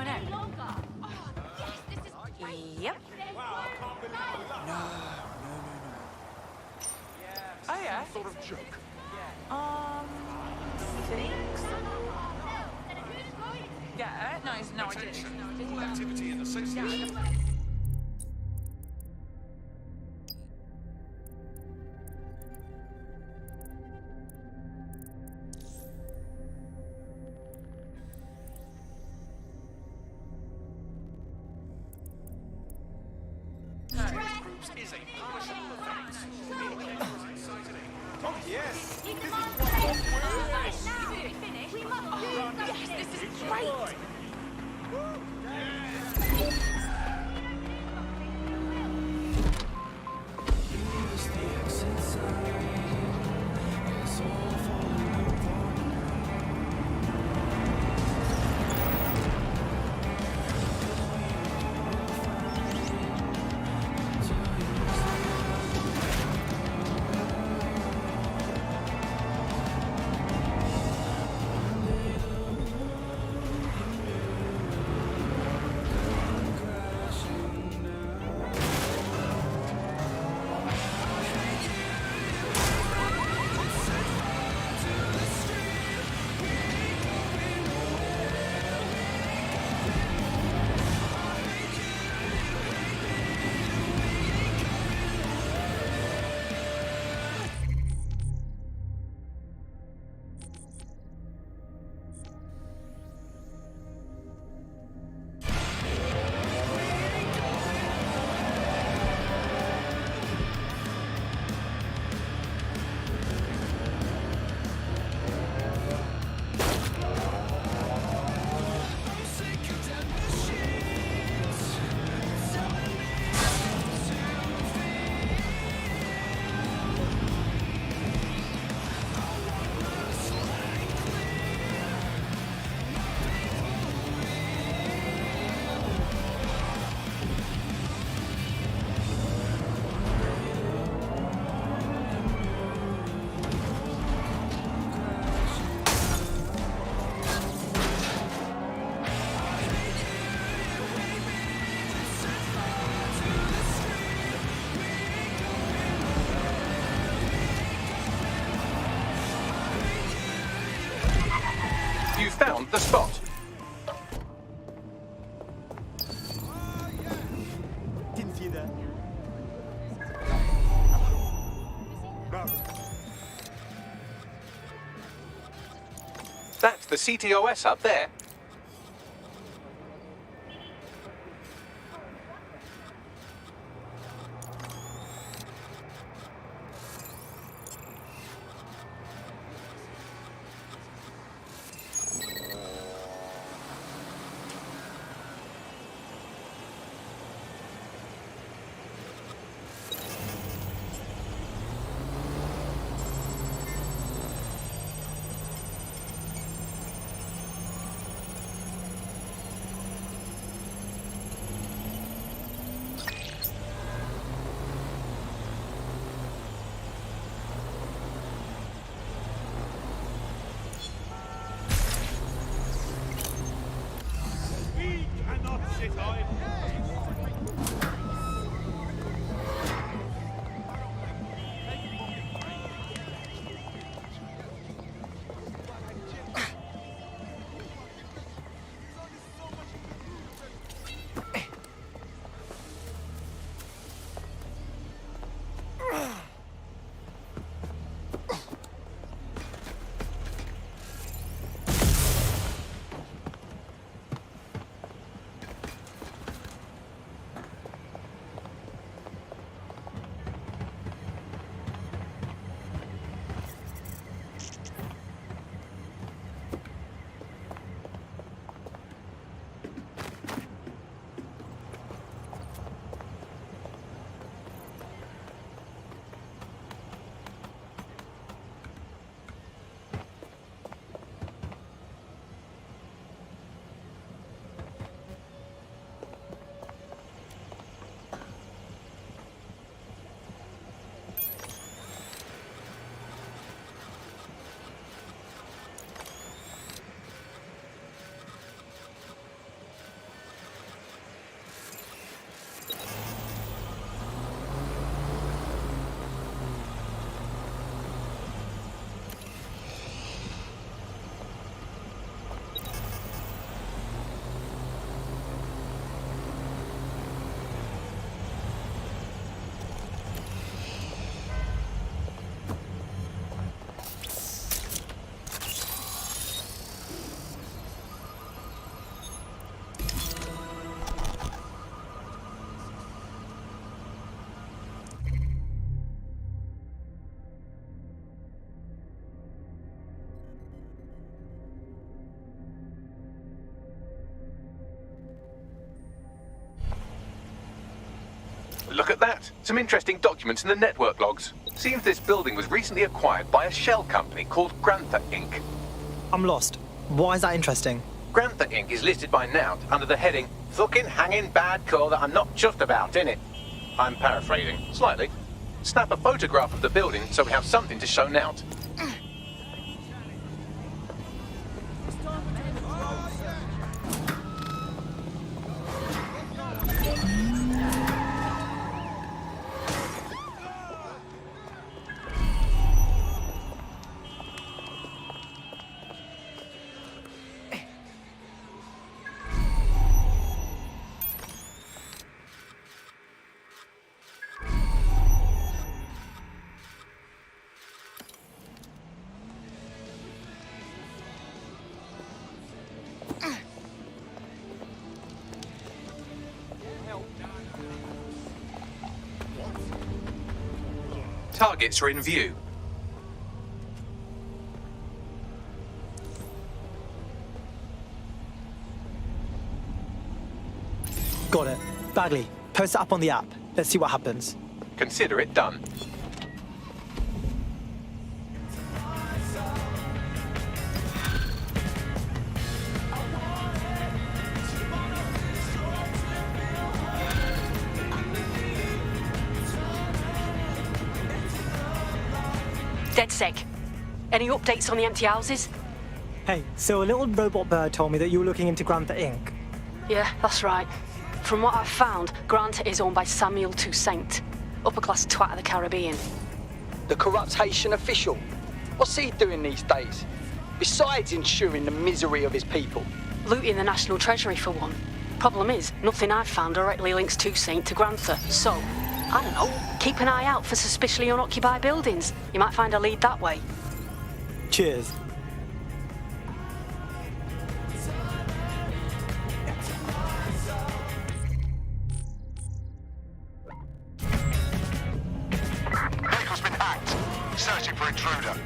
going out? Yep. No. Oh, yeah? Sort of joke. Think so. Yeah, no, I didn't. All activity in association. Is a publishing offense. Oh, yes! This is Yes, this is great. You found the spot. Didn't see that. That's the CTOS up there. that? Some interesting documents in the network logs. Seems this building was recently acquired by a shell company called Grantha Inc. I'm lost. Why is that interesting? Grantha Inc. is listed by Nout under the heading "Fucking hanging bad call that I'm not just about, innit?" I'm paraphrasing slightly. Snap a photograph of the building so we have something to show Nout. Targets are in view. Got it. Bagley, post it up on the app. Let's see what happens. Consider it done. DedSec. Any updates on the empty houses? Hey, so a little robot bird told me that you were looking into Grantha Inc. Yeah, that's right. From what I've found, Grant is owned by Samuel Toussaint, upper-class twat of the Caribbean. The corrupt Haitian official. What's he doing these days? Besides ensuring the misery of his people. Looting the National Treasury, for one. Problem is, nothing I've found directly links Toussaint to Grantha, so, I don't know, keep an eye out for suspiciously unoccupied buildings. You might find a lead that way. Cheers. Vehicle's been hacked. Searching for intruder.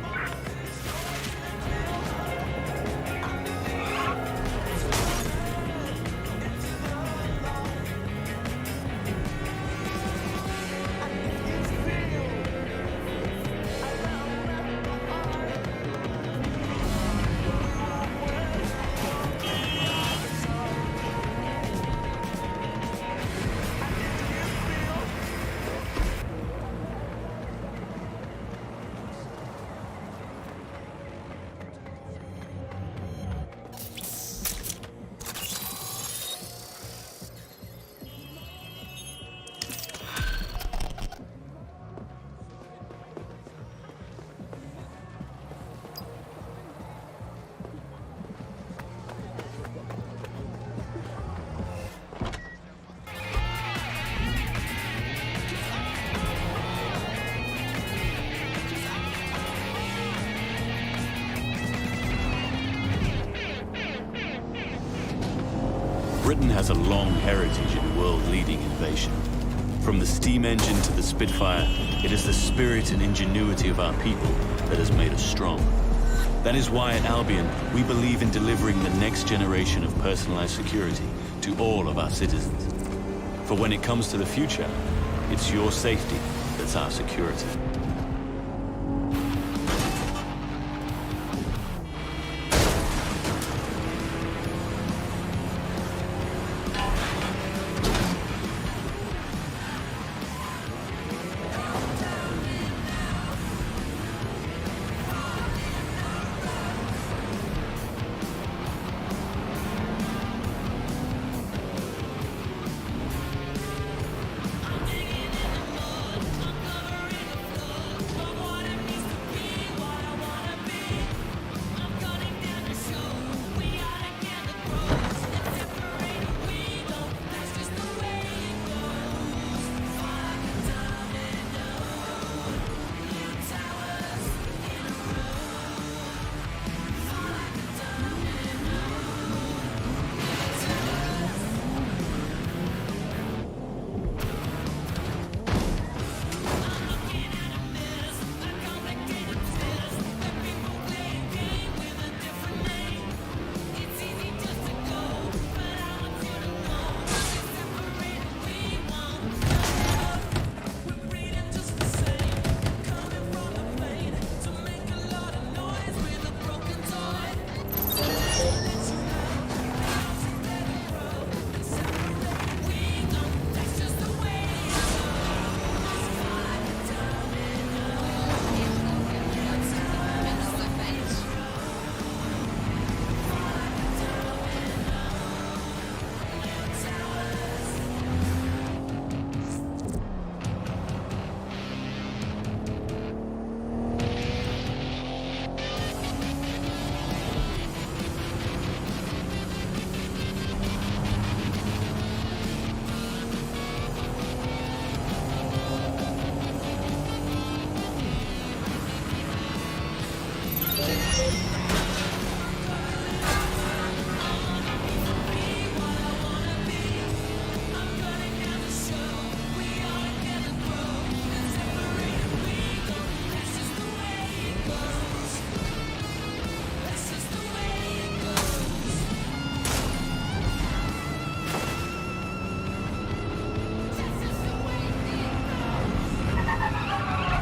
Britain has a long heritage in world-leading innovation. From the steam engine to the Spitfire, it is the spirit and ingenuity of our people that has made us strong. That is why at Albion, we believe in delivering the next generation of personalized security to all of our citizens. For when it comes to the future, it's your safety that's our security.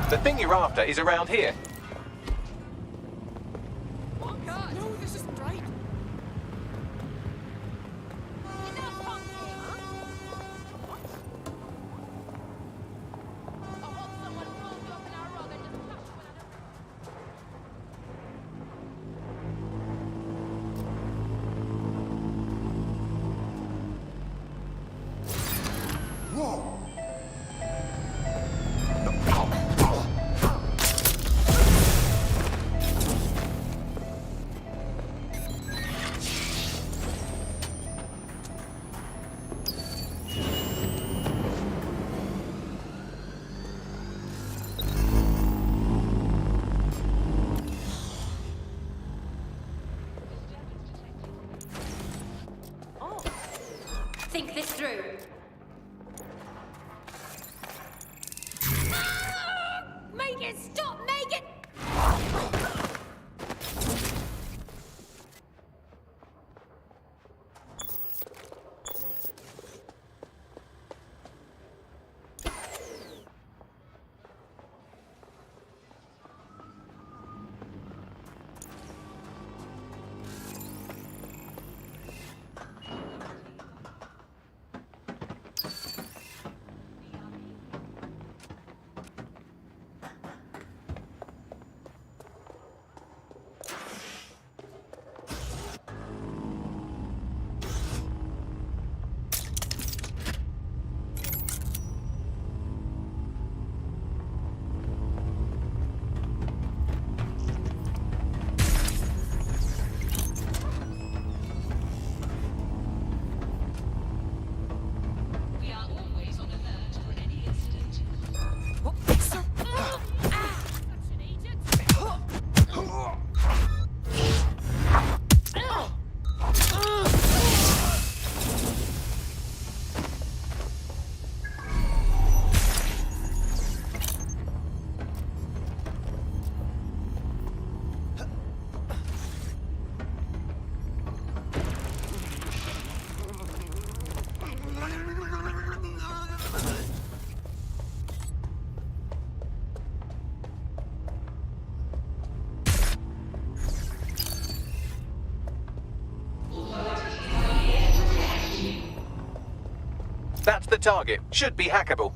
The thing you're after is around here. Oh, God. No, this isn't right. Think this through. Make it stop! Make it! That's the target. Should be hackable.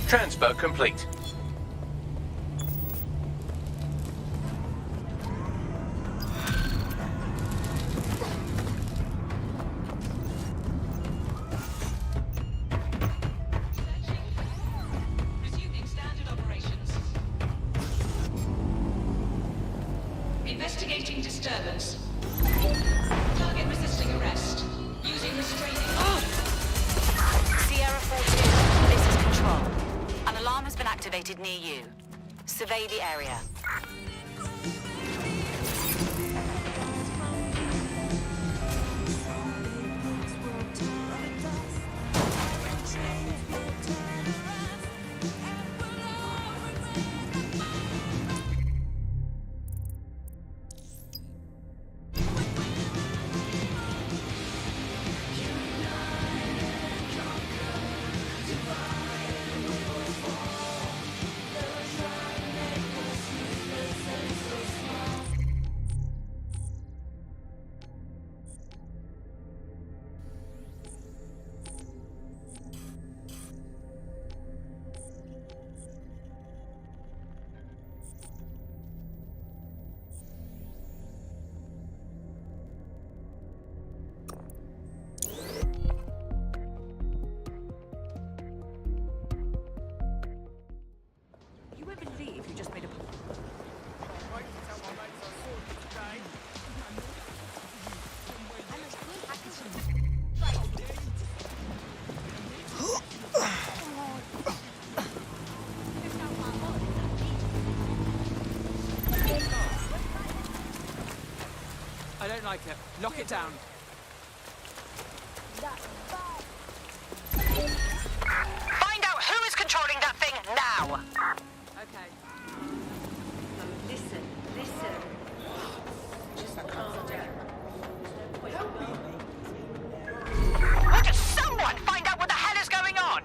Transfer complete. Resuming standard operations. Investigating disturbance. Target resisting arrest. Using restraining. Sierra 14, this is Control. An alarm has been activated near you. Survey the area. I don't like it. Lock it down. Find out who is controlling that thing now! Okay. Listen. Would someone find out what the hell is going on?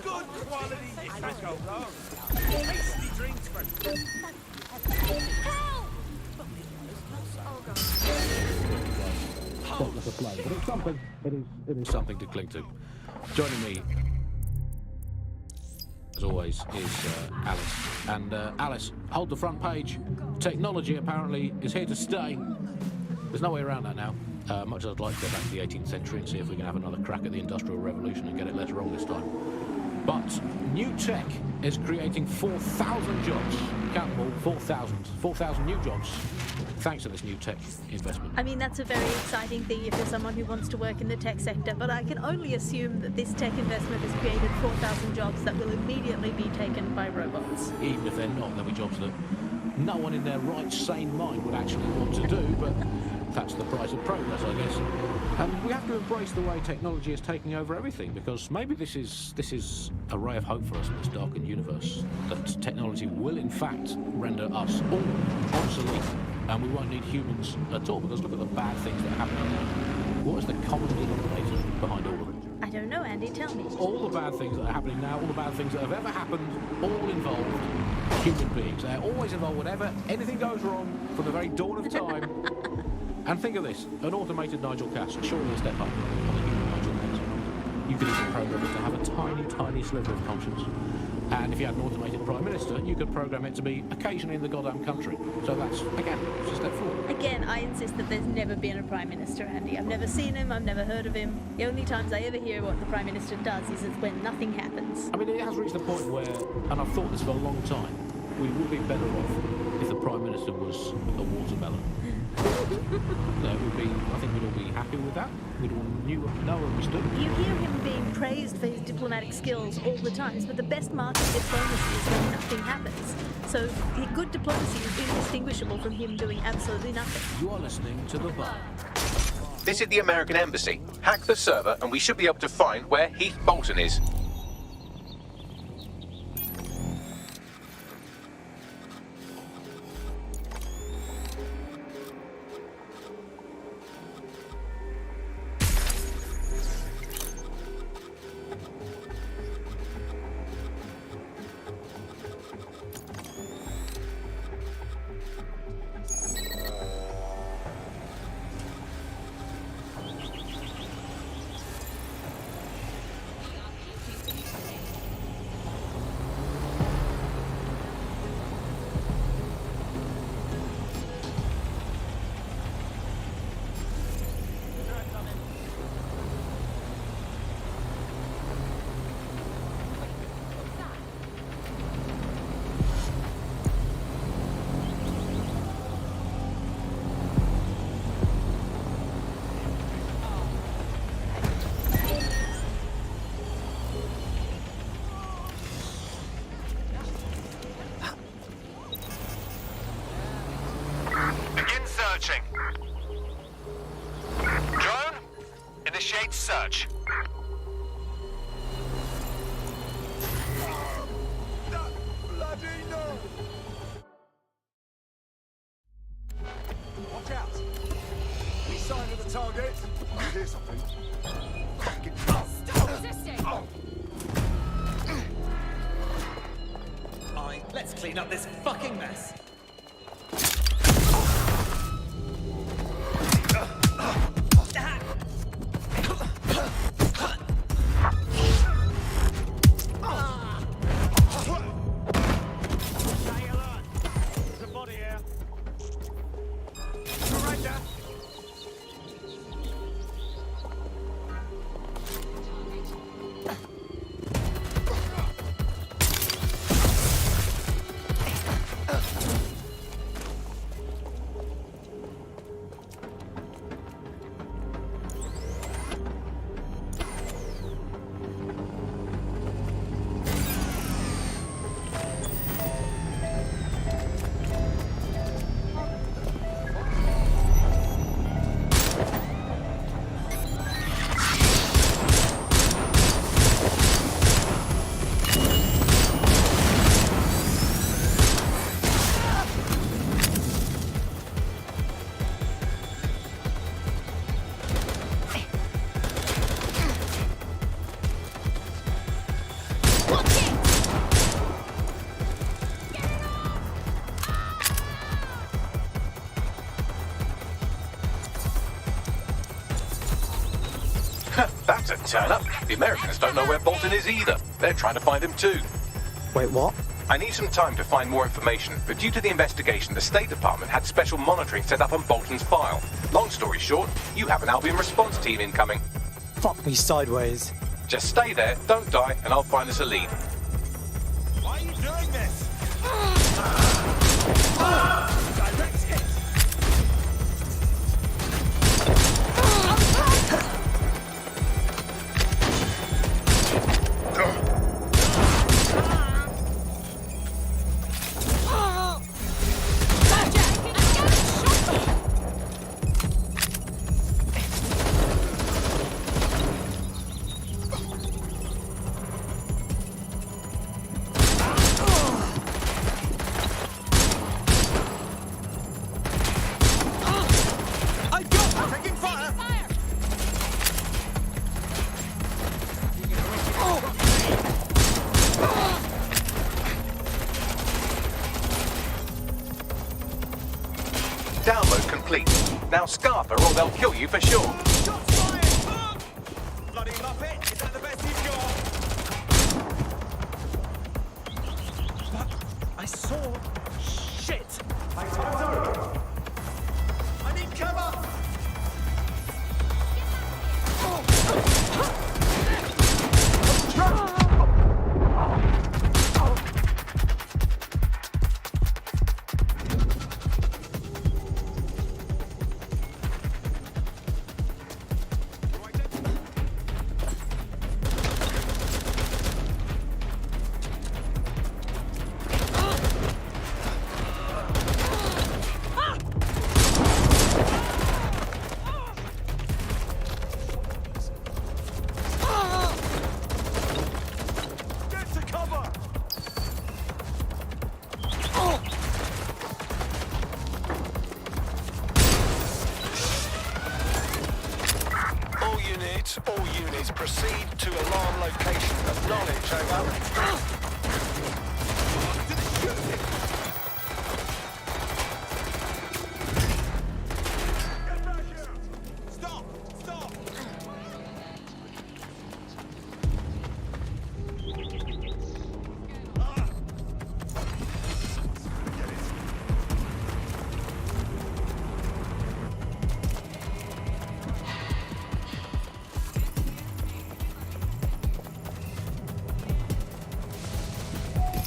Good quality espresso. Tasty drinks for Spotless of blood, but it's something. It is something to cling to. Joining me, as always, is Alice. And Alice, hold the front page. Technology apparently is here to stay. There's no way around that now. Much as I'd like to go back to the 18th century and see if we can have another crack at the Industrial Revolution and get it less wrong this time. But new tech is creating 4,000 jobs. Count them all, 4,000 new jobs, thanks to this new tech investment. I mean, that's a very exciting thing if you're someone who wants to work in the tech sector, but I can only assume that this tech investment has created 4,000 jobs that will immediately be taken by robots. Even if they're not, there'll be jobs that no one in their right, sane mind would actually want to do, but that's the price of progress, I guess. And we have to embrace the way technology is taking over everything, because maybe this is a ray of hope for us in this darkened universe, that technology will in fact render us all obsolete, and we won't need humans at all, because look at the bad things that are happening now. What is the common denominator behind all of them? I don't know, Andy, tell me. All the bad things that are happening now, all the bad things that have ever happened, all involved human beings. They're always involved whenever anything goes wrong from the very dawn of time. And think of this, an automated Nigel Cass, surely a step up on the human Nigel Cass. You could even program it to have a tiny, tiny sliver of conscience. And if you had an automated Prime Minister, you could program it to be occasionally in the goddamn country. So that's, again, it's a step forward. Again, I insist that there's never been a Prime Minister, Andy. I've never seen him, I've never heard of him. The only times I ever hear what the Prime Minister does is when nothing happens. I mean, it has reached the point where, and I've thought this for a long time, we would be better off if the Prime Minister was a watermelon. That would be, I think we'd all be happy with that. We'd all know where we stood. You hear him being praised for his diplomatic skills all the time, but the best mark of diplomacy is when nothing happens. So good diplomacy is indistinguishable from him doing absolutely nothing. You are listening to The Bar. This is the American Embassy. Hack the server and we should be able to find where Heath Bolton is. Searching. Drone, initiate search. Bloody no! Watch out! Any sign of the target? I hear something. Fucking Stop resisting! Let's clean up this fucking mess. That's a turn-up. The Americans don't know where Bolton is either. They're trying to find him too. Wait, what? I need some time to find more information, but due to the investigation, the State Department had special monitoring set up on Bolton's file. Long story short, you have an Albion response team incoming. Fuck me sideways. Just stay there, don't die, and I'll find us a lead. Why are you doing this? Direct hit! Download complete. Now scarper or they'll kill you for sure. Shots fired! Bloody muppet! Is that the best you've got? saw... Shit! I need cover! All units, proceed to alarm location. Acknowledge, over.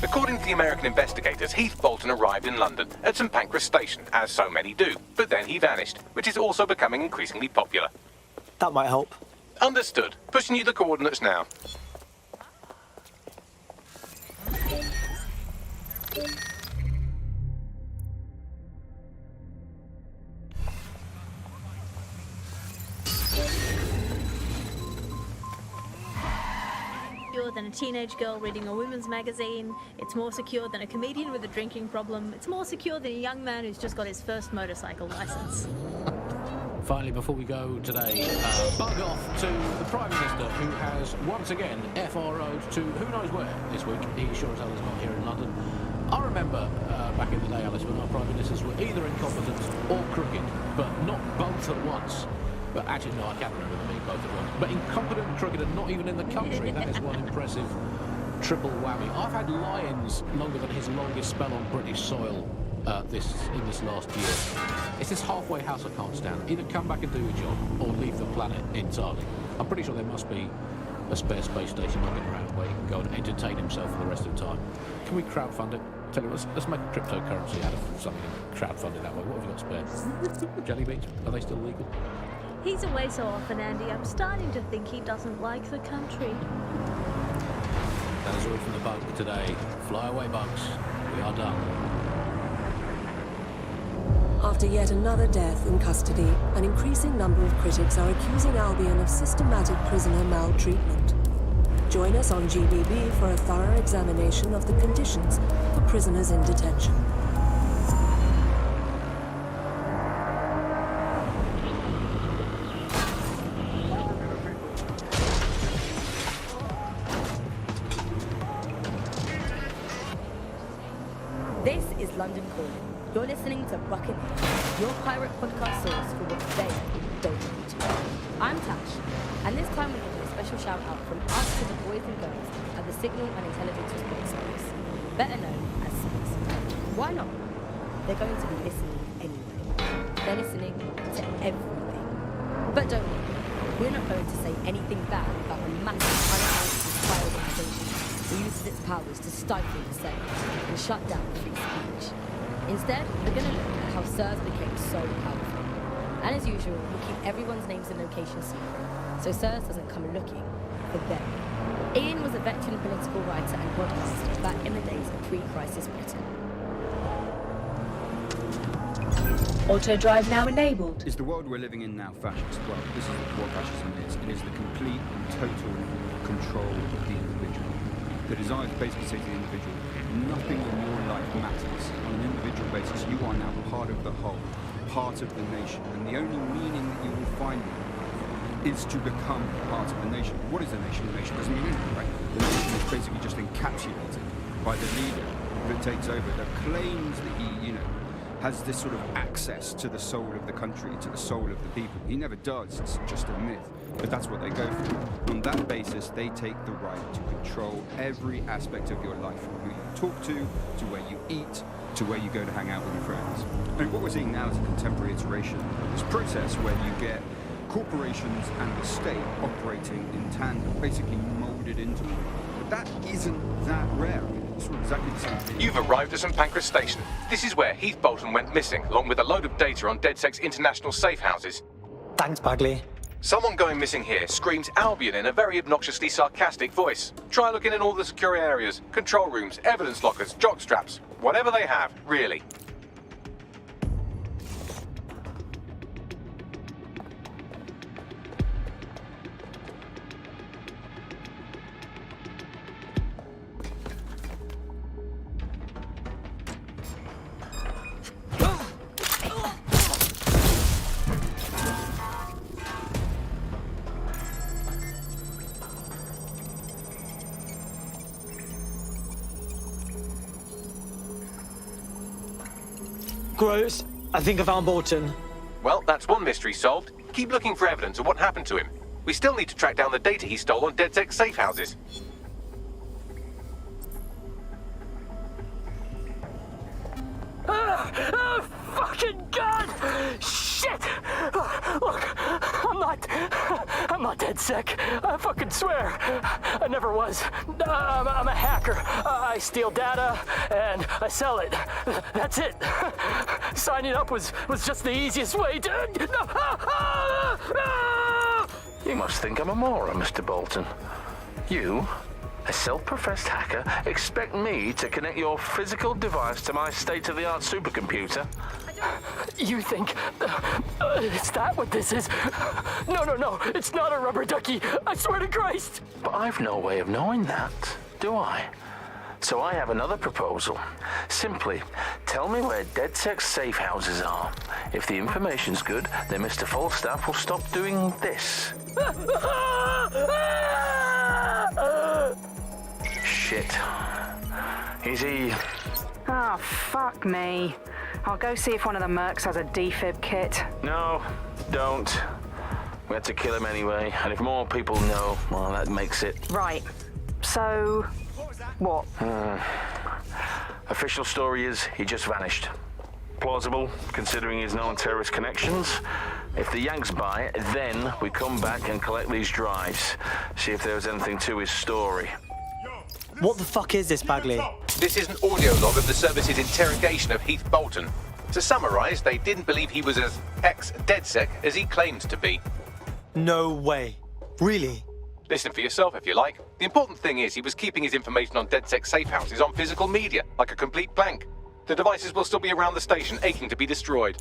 According to the American investigators, Heath Bolton arrived in London at St Pancras Station, as so many do, but then he vanished, which is also becoming increasingly popular. That might help. Understood. Pushing you the coordinates now. Than a teenage girl reading a women's magazine. It's more secure than a comedian with a drinking problem. It's more secure than a young man who's just got his first motorcycle license. Finally, before we go today, bug off to the Prime Minister, who has once again FRO'd to who knows where this week. He sure as hell is not here in London. I remember back in the day, Alice, when our Prime Ministers were either incompetent or crooked, but not both at once. But actually, no, I can't remember them being both at once. But incompetent, crooked, and not even in the country. That is one impressive triple whammy. I've had Lyons longer than his longest spell on British soil in this last year. It's this halfway house I can't stand. Either come back and do your job, or leave the planet entirely. I'm pretty sure there must be a spare space station knocking around where he can go and entertain himself for the rest of the time. Can we crowdfund it? Tell you what, let's make a cryptocurrency out of something and crowdfund it that way. What have you got spare? Jelly beans? Are they still legal? He's away so often, Andy. I'm starting to think he doesn't like the country. That is all from the bug today. Fly away, bugs. We are done. After yet another death in custody, an increasing number of critics are accusing Albion of systematic prisoner maltreatment. Join us on GBB for a thorough examination of the conditions for prisoners in detention. This is London Calling. You're listening to Buccaneer, your pirate podcast source for what they don't want to know. I'm Tash, and this time we're giving a special shout out from us to the boys and girls at the Signal and Intelligence Response Service, better known as SIRS. Why not? They're going to be listening anyway. They're listening to everything. But don't worry, we're not going to say anything bad about a massive unaccountable spy organisation who uses its powers to stifle dissent and shut down free speech. Instead, we're going to look at how SIRS became so powerful. And as usual, we'll keep everyone's names and locations secret, so SIRS doesn't come looking for them. Ian was a veteran political writer and broadcaster back in the days of pre-crisis Britain. Auto drive now enabled. Is the world we're living in now fascist? Well, this is what fascism is. It is the complete and total control of the individual. The desire to basically say to the individual, nothing in your life matters. On an individual basis, you are now part of the whole, part of the nation. And the only meaning that you will find in your life is to become part of the nation. What is a nation? The nation doesn't mean anything, right? The nation is basically just encapsulated by the leader that takes over, that claims that he, has this sort of access to the soul of the country, to the soul of the people. He never does, it's just a myth. But that's what they go for. On that basis, they take the right to control every aspect of your life, from who you talk to where you eat, to where you go to hang out with your friends. And what we're seeing now is a contemporary iteration of this process where you get corporations and the state operating in tandem, basically molded into one. But that isn't that rare. It's exactly the same thing. You've arrived at St Pancras Station. This is where Heath Bolton went missing, along with a load of data on DedSec's international safe houses. Thanks, Bagley. Someone going missing here screams Albion in a very obnoxiously sarcastic voice. Try looking in all the secure areas, control rooms, evidence lockers, jock straps, whatever they have, really. Gross, I think I found Bolton. Well, that's one mystery solved. Keep looking for evidence of what happened to him. We still need to track down the data he stole on DedSec's safe houses. Fucking God! Shit! Look, I'm not DedSec. I fucking swear. I never was. I'm a hacker. I steal data and I sell it. That's it. Signing up was just the easiest way to... You must think I'm a moron, Mr. Bolton. You, a self-professed hacker, expect me to connect your physical device to my state-of-the-art supercomputer? You think... is that what this is? No, it's not a rubber ducky. I swear to Christ. But I've no way of knowing that, do I? So I have another proposal. Simply, tell me where DedSec's safe houses are. If the information's good, then Mr. Falstaff will stop doing this. Shit. Is he... Oh, fuck me. I'll go see if one of the mercs has a defib kit. No, don't. We had to kill him anyway, and if more people know, well, that makes it... Right. So... what? Official story is he just vanished. Plausible, considering his known terrorist connections. If the Yanks buy it, then we come back and collect these drives. See if there's anything to his story. What the fuck is this, Bagley? This is an audio log of the service's interrogation of Heath Bolton. To summarise, they didn't believe he was as ex-DedSec as he claimed to be. No way. Really? Listen for yourself if you like. The important thing is he was keeping his information on DedSec safe houses on physical media, like a complete blank. The devices will still be around the station, aching to be destroyed.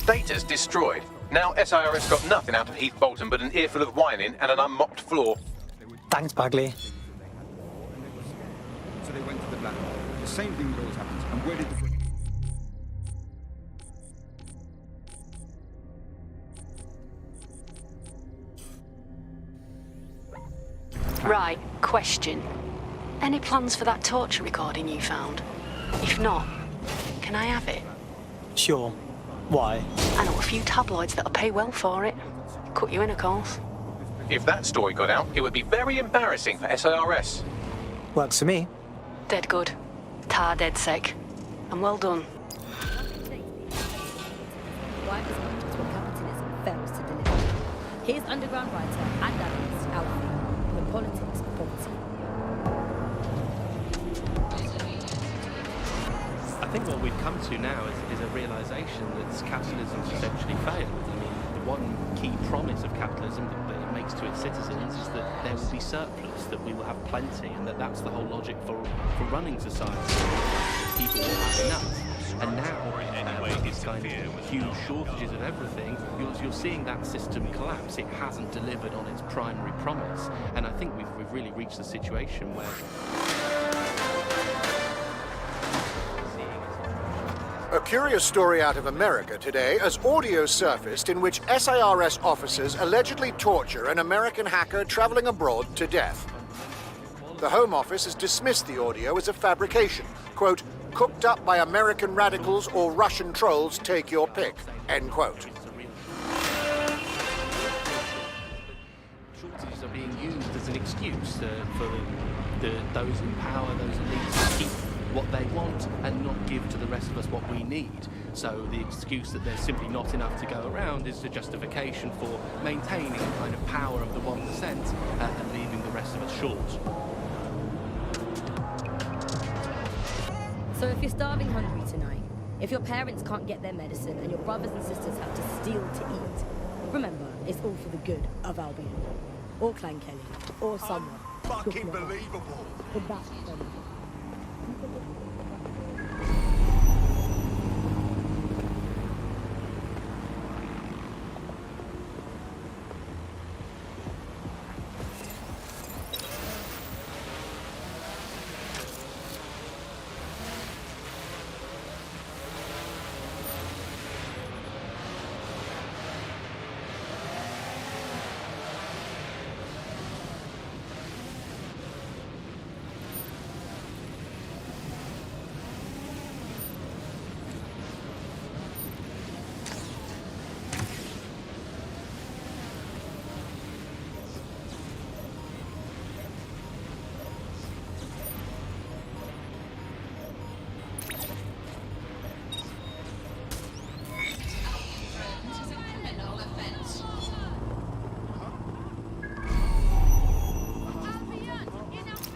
Data's destroyed. Now SIRS got nothing out of Heath Bolton but an earful of whining and an unmopped floor. Thanks, Bagley. So they went to the black. The same thing that always happens. And where did the... Right, question. Any plans for that torture recording you found? If not, can I have it? Sure. Why? I know a few tabloids that'll pay well for it. Cut you in, of course. If that story got out, it would be very embarrassing for SIRS. Works for me. Dead good. Tar DedSec. And well done. Why does what capitalism fails to deliver? Here's underground writer and analyst Albion, The Politics of Poverty. I think what we've come to now is a realisation that capitalism's essentially failed. I mean, the one key promise of capitalism that it makes to its citizens is that there will be surplus, that we will have plenty, and that's the whole logic for running society. People will have enough. And now, with these kind of huge shortages of everything, you're seeing that system collapse. It hasn't delivered on its primary promise. And I think we've really reached the situation where... A curious story out of America today as audio surfaced in which SIRS officers allegedly torture an American hacker traveling abroad to death. The Home Office has dismissed the audio as a fabrication, quote, cooked up by American radicals or Russian trolls, take your pick, end quote. Shortages are being used as an excuse for those in power, those elites to keep what they want and not give to the rest of us what we need. So the excuse that there's simply not enough to go around is a justification for maintaining the kind of power of the 1% and leaving the rest of us short. So if you're starving hungry tonight, if your parents can't get their medicine and your brothers and sisters have to steal to eat, remember, it's all for the good of Albion. Or Clan Kelly. Or someone. Fucking believable.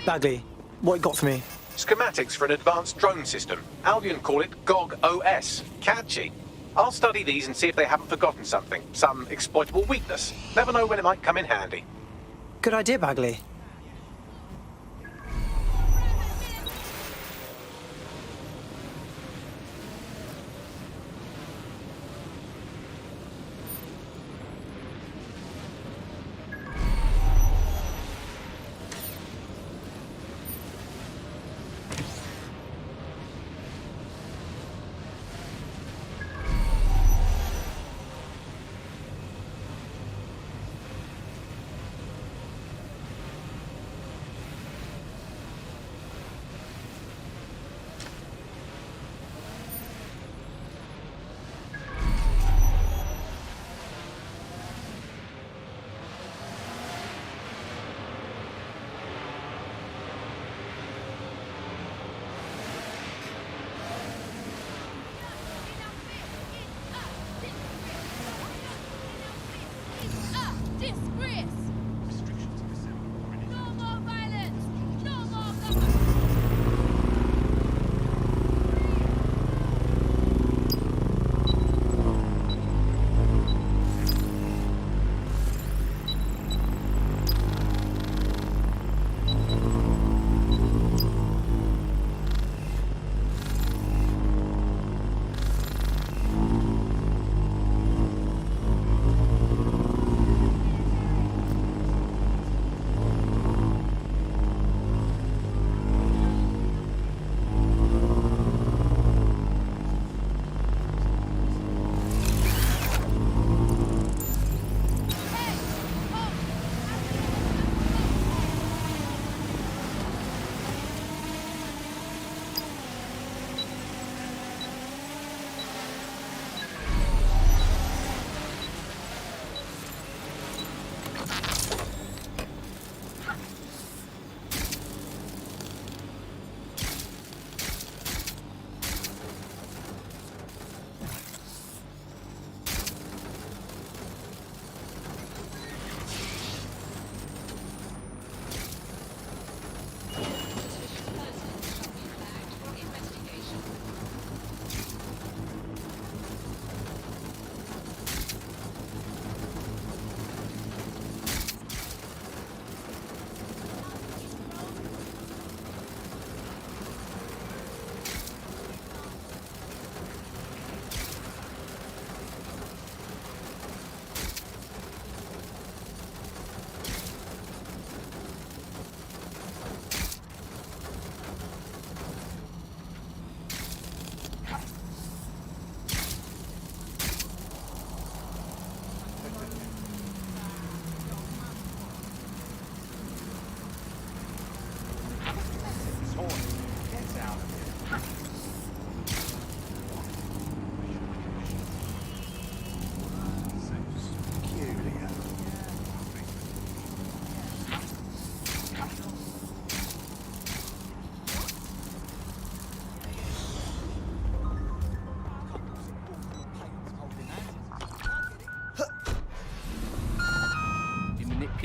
Bagley, what you got for me? Schematics for an advanced drone system. Albion call it GOG OS. Catchy. I'll study these and see if they haven't forgotten something. Some exploitable weakness. Never know when it might come in handy. Good idea, Bagley.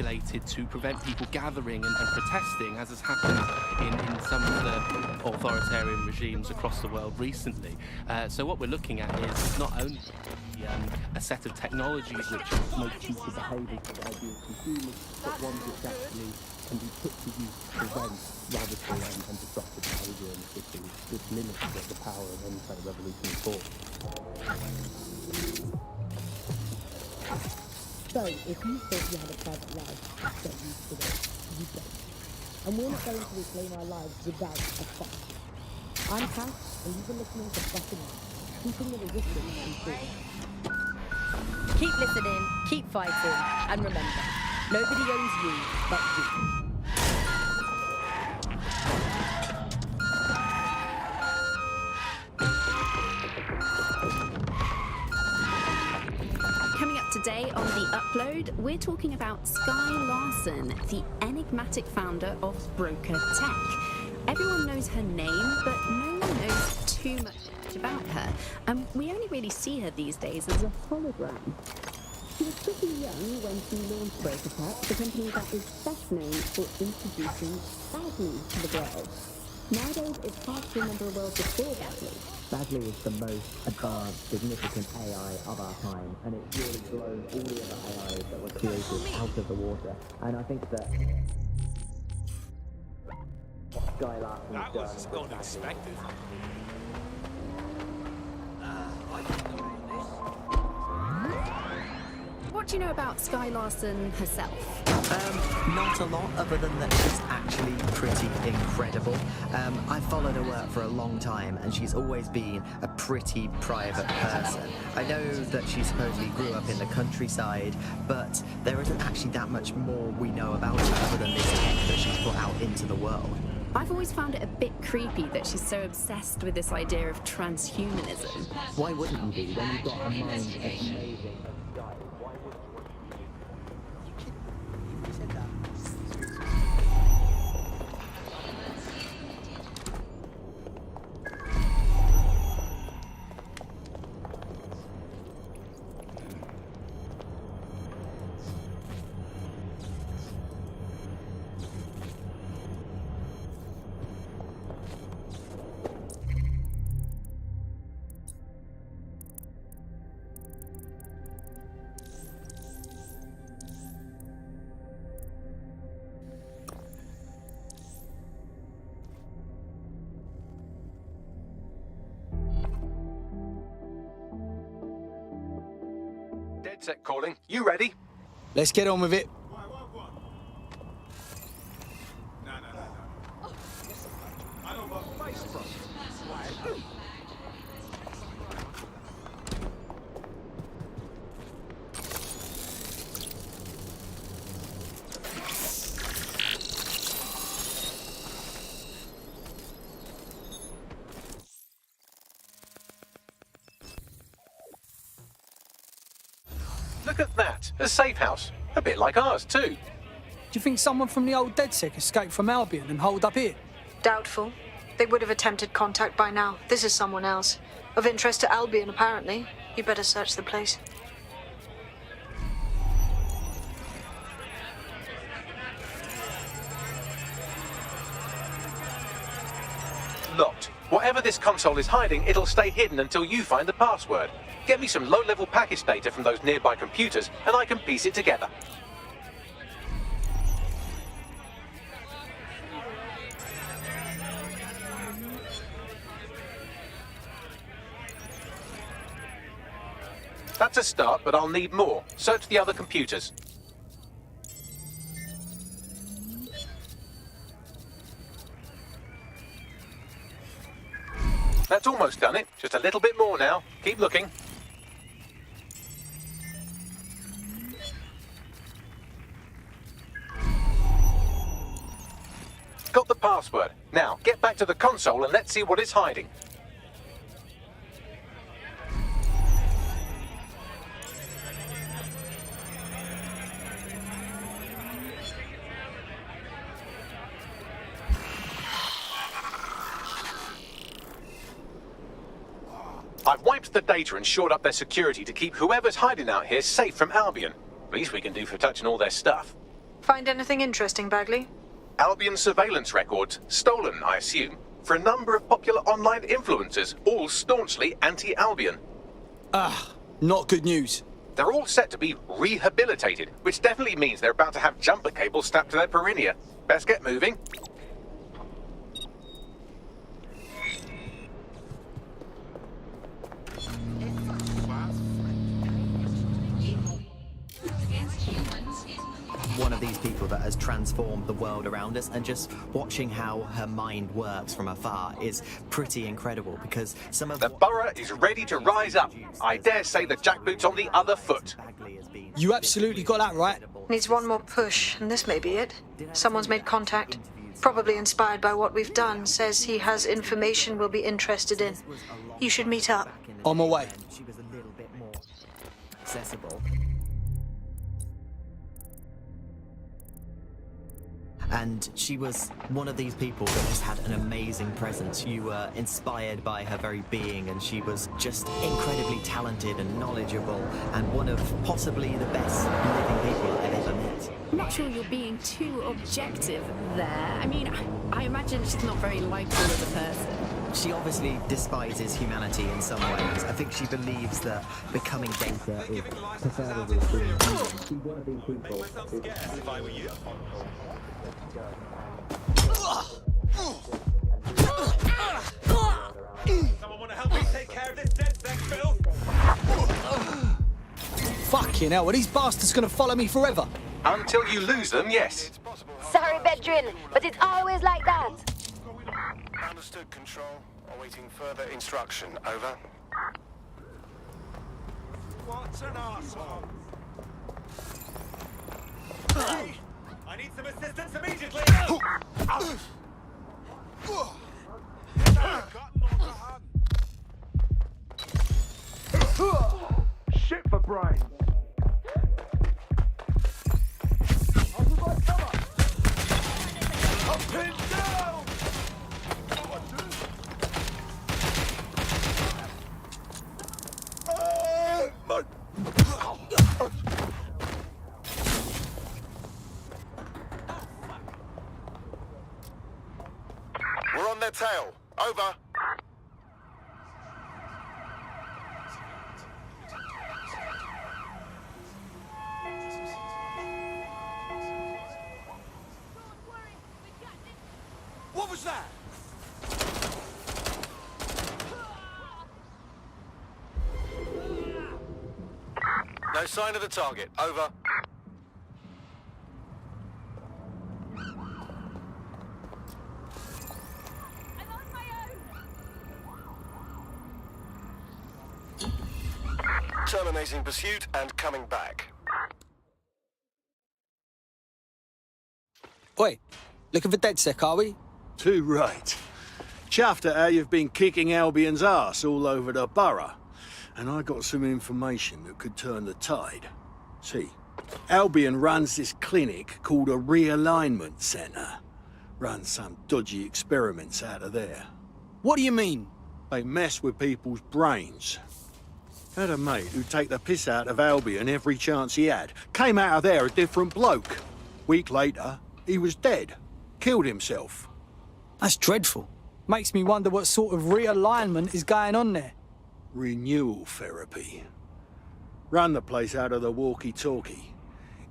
manipulated to prevent people gathering and protesting, as has happened in some of the authoritarian regimes across the world recently. So what we're looking at is not only a set of technologies which make future behaviour for the ideal consumers, but ones which actually can be put to use to prevent radical and disruptive behaviour in the city, which limits the power of any kind of revolutionary force. So, if you thought you had a private life, get used to it. You don't. And we're not going to reclaim our lives without a fight. I'm Cass, and you've been listening to Buckingham, keeping the resistance in free. Keep listening, keep fighting, and remember, nobody owns you but you. Coming up today on The Upload, we're talking about Skye Larson, the enigmatic founder of Broker Tech. Everyone knows her name, but no one knows too much about her, and we only really see her these days as a hologram. She was pretty young when she launched Broker Tech, the company that is best known for introducing Badly to the world. Nowadays, it's hard to remember a world before Badly. Badly is the most advanced, significant AI of our time, and it's really blown all the other AIs that were created out of the water. And I think that Skye Larson that was unexpected. What do you know about Skye Larson herself? Not a lot, other than that she's actually pretty incredible. I've followed her work for a long time, and she's always been a pretty private person. I know that she supposedly grew up in the countryside, but there isn't actually that much more we know about her other than this tech that she's put out into the world. I've always found it a bit creepy that she's so obsessed with this idea of transhumanism. Why wouldn't you be when you've got a mind as amazing? DedSec calling. You ready? Let's get on with it. Look at that. A safe house. A bit like ours, too. Do you think someone from the old DedSec escaped from Albion and holed up here? Doubtful. They would have attempted contact by now. This is someone else. Of interest to Albion, apparently. You better search the place. Locked. Whatever this console is hiding, it'll stay hidden until you find the password. Get me some low-level package data from those nearby computers, and I can piece it together. That's a start, but I'll need more. Search the other computers. That's almost done it. Just a little bit more now. Keep looking. Got the password. Now, get back to the console and let's see what it's hiding. I've wiped the data and shored up their security to keep whoever's hiding out here safe from Albion. Least we can do for touching all their stuff. Find anything interesting, Bagley? Albion surveillance records, stolen, I assume, for a number of popular online influencers, all staunchly anti-Albion. Not good news. They're all set to be rehabilitated, which definitely means they're about to have jumper cables strapped to their perineum. Best get moving. One of these people that has transformed the world around us, and just watching how her mind works from afar is pretty incredible, because some of the borough is ready to rise up. I dare say the jackboot's on the other foot. You absolutely got that right. Needs one more push, and this may be it. Someone's made contact. Probably inspired by what we've done. Says he has information we'll be interested in. You should meet up. On my way. She was a little bit more accessible. And she was one of these people that just had an amazing presence. You were inspired by her very being, and she was just incredibly talented and knowledgeable, and one of possibly the best living people I've ever met. I'm not sure you're being too objective there. I mean, I imagine she's not very likable as a person. She obviously despises humanity in some ways. I think she believes that becoming data is preferable to being human. She's one of these people. If I were you. Someone want to help me take care of this DedSec filth? Fucking hell, are these bastards gonna follow me forever? Until you lose them, yes. Sorry, Bedrin, but it's always like that. Understood, Control. Awaiting further instruction. Over. What an arsehole! Hey, I need some assistance immediately! Shit for brains! Up and down! We're on their tail. Over. What was that? No sign of the target. Over. Terminating pursuit and coming back. Oi, looking for DedSec, are we? Too right. Chuffed at how you've been kicking Albion's arse all over the borough. And I got some information that could turn the tide. See, Albion runs this clinic called a realignment centre. Runs some dodgy experiments out of there. What do you mean? They mess with people's brains. Had a mate who'd take the piss out of Albion every chance he had. Came out of there a different bloke. Week later, he was dead. Killed himself. That's dreadful. Makes me wonder what sort of realignment is going on there. Renewal therapy. Run the place out of the walkie-talkie.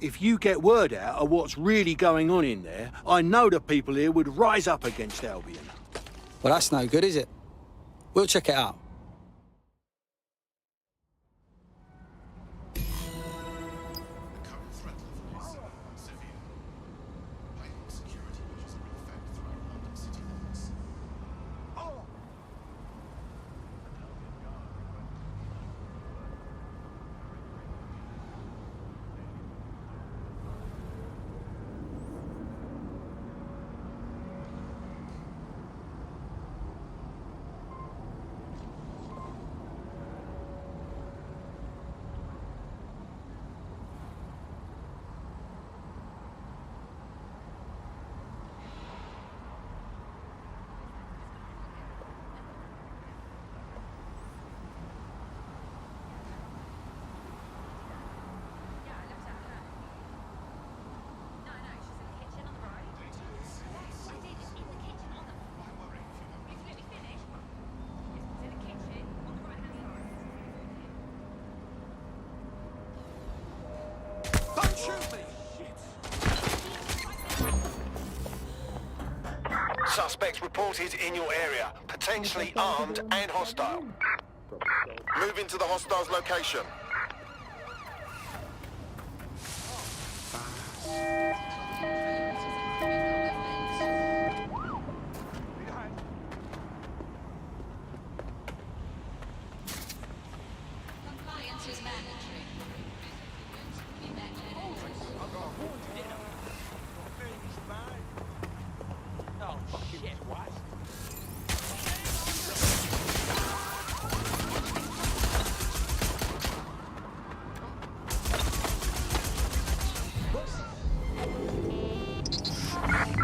If you get word out of what's really going on in there, I know the people here would rise up against Albion. Well, that's no good, is it? We'll check it out. Suspects reported in your area, potentially armed and hostile. Move into the hostile's location.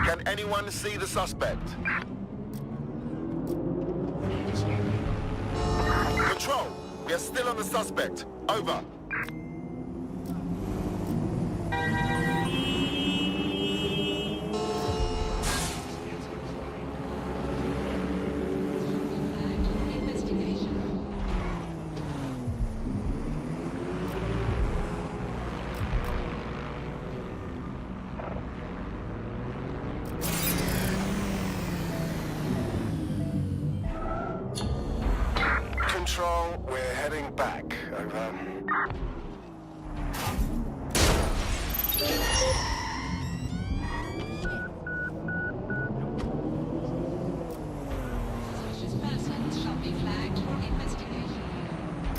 Can anyone see the suspect? Control, we are still on the suspect. Over. Control, we're heading back. Over.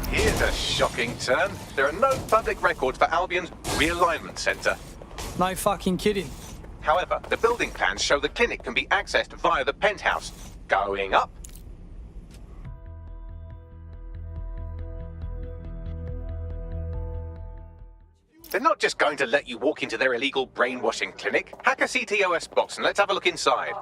Here's a shocking turn. There are no public records for Albion's realignment centre. No fucking kidding. However, the building plans show the clinic can be accessed via the penthouse. Going up. They're not just going to let you walk into their illegal brainwashing clinic. Hack a CTOS box and let's have a look inside.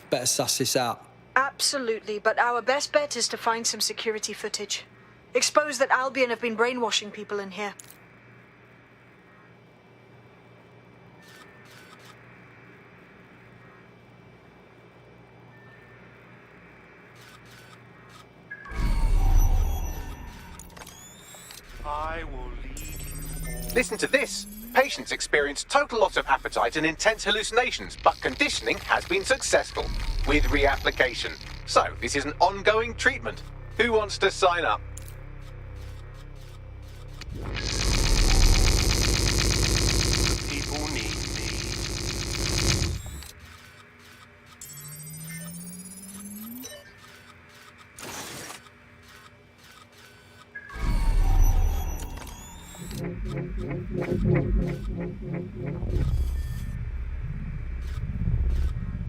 Better suss this out. Absolutely, but our best bet is to find some security footage. Expose that Albion have been brainwashing people in here. I will lead you all. Listen to this. Patients experience total loss of appetite and intense hallucinations, but conditioning has been successful with reapplication. So, this is an ongoing treatment. Who wants to sign up? People need me.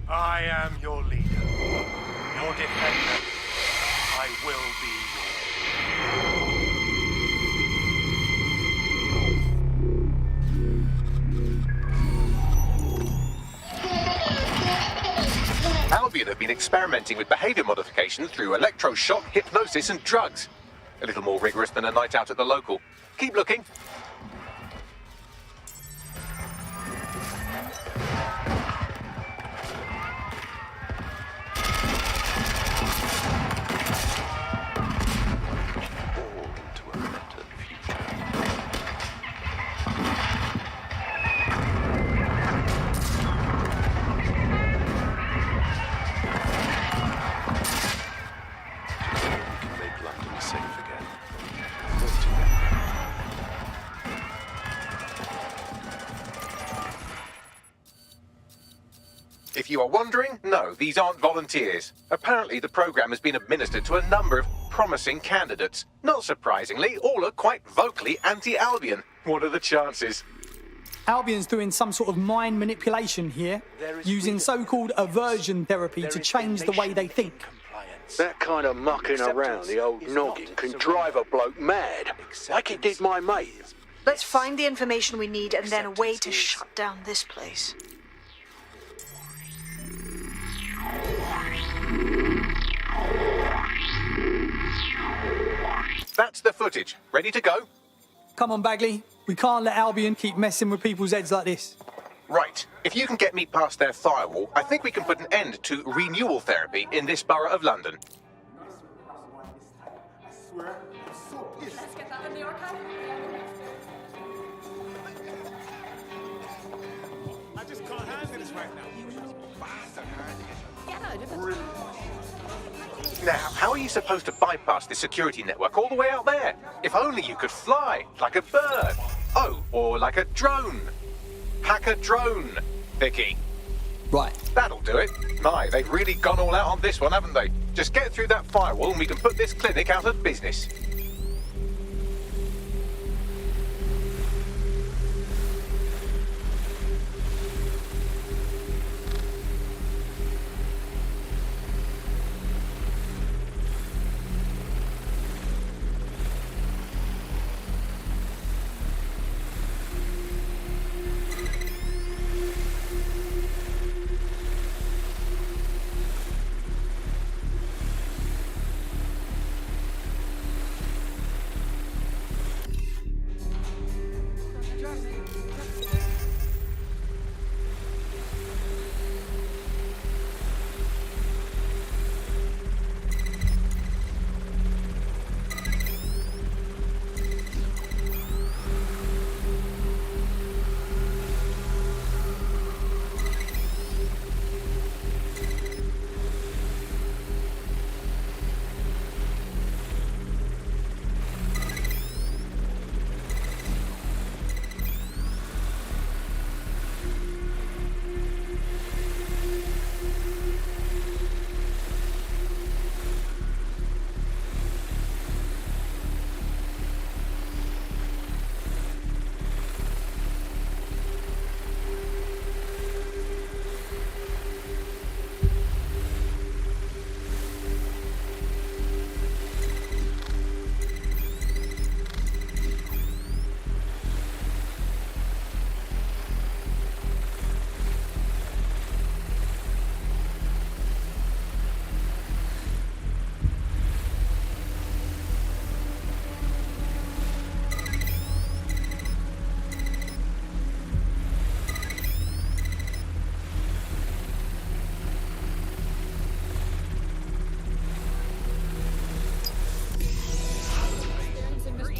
I am your leader, your defender. I will be Albion have been experimenting with behaviour modification through electroshock, hypnosis and drugs. A little more rigorous than a night out at the local. Keep looking. If you are wondering, no, these aren't volunteers. Apparently, the program has been administered to a number of promising candidates. Not surprisingly, all are quite vocally anti-Albion. What are the chances? Albion's doing some sort of mind manipulation here, using so-called aversion therapy to change the way they think. That kind of mucking around the old noggin can drive a bloke mad, like it did my mate. Let's find the information we need and then a way to shut down this place. That's the footage. Ready to go? Come on, Bagley. We can't let Albion keep messing with people's heads like this. Right. If you can get me past their firewall, I think we can put an end to renewal therapy in this borough of London. Let's get that in the archive. I just can't handle this right now. Now, how are you supposed to bypass the security network all the way out there? If only you could fly, like a bird. Oh, or like a drone. Hack a drone, Vicky. Right. That'll do it. My, they've really gone all out on this one, haven't they? Just get through that firewall and we can put this clinic out of business.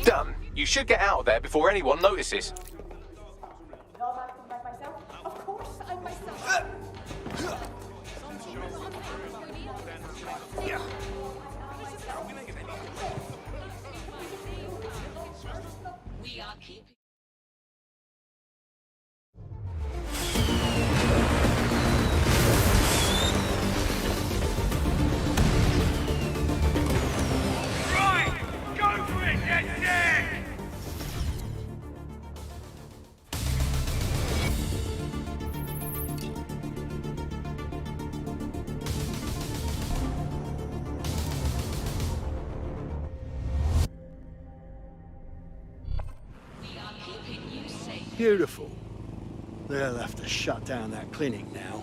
Done. You should get out of there before anyone notices. Of course, I'm myself. We are keeping. Beautiful. They'll have to shut down that clinic now.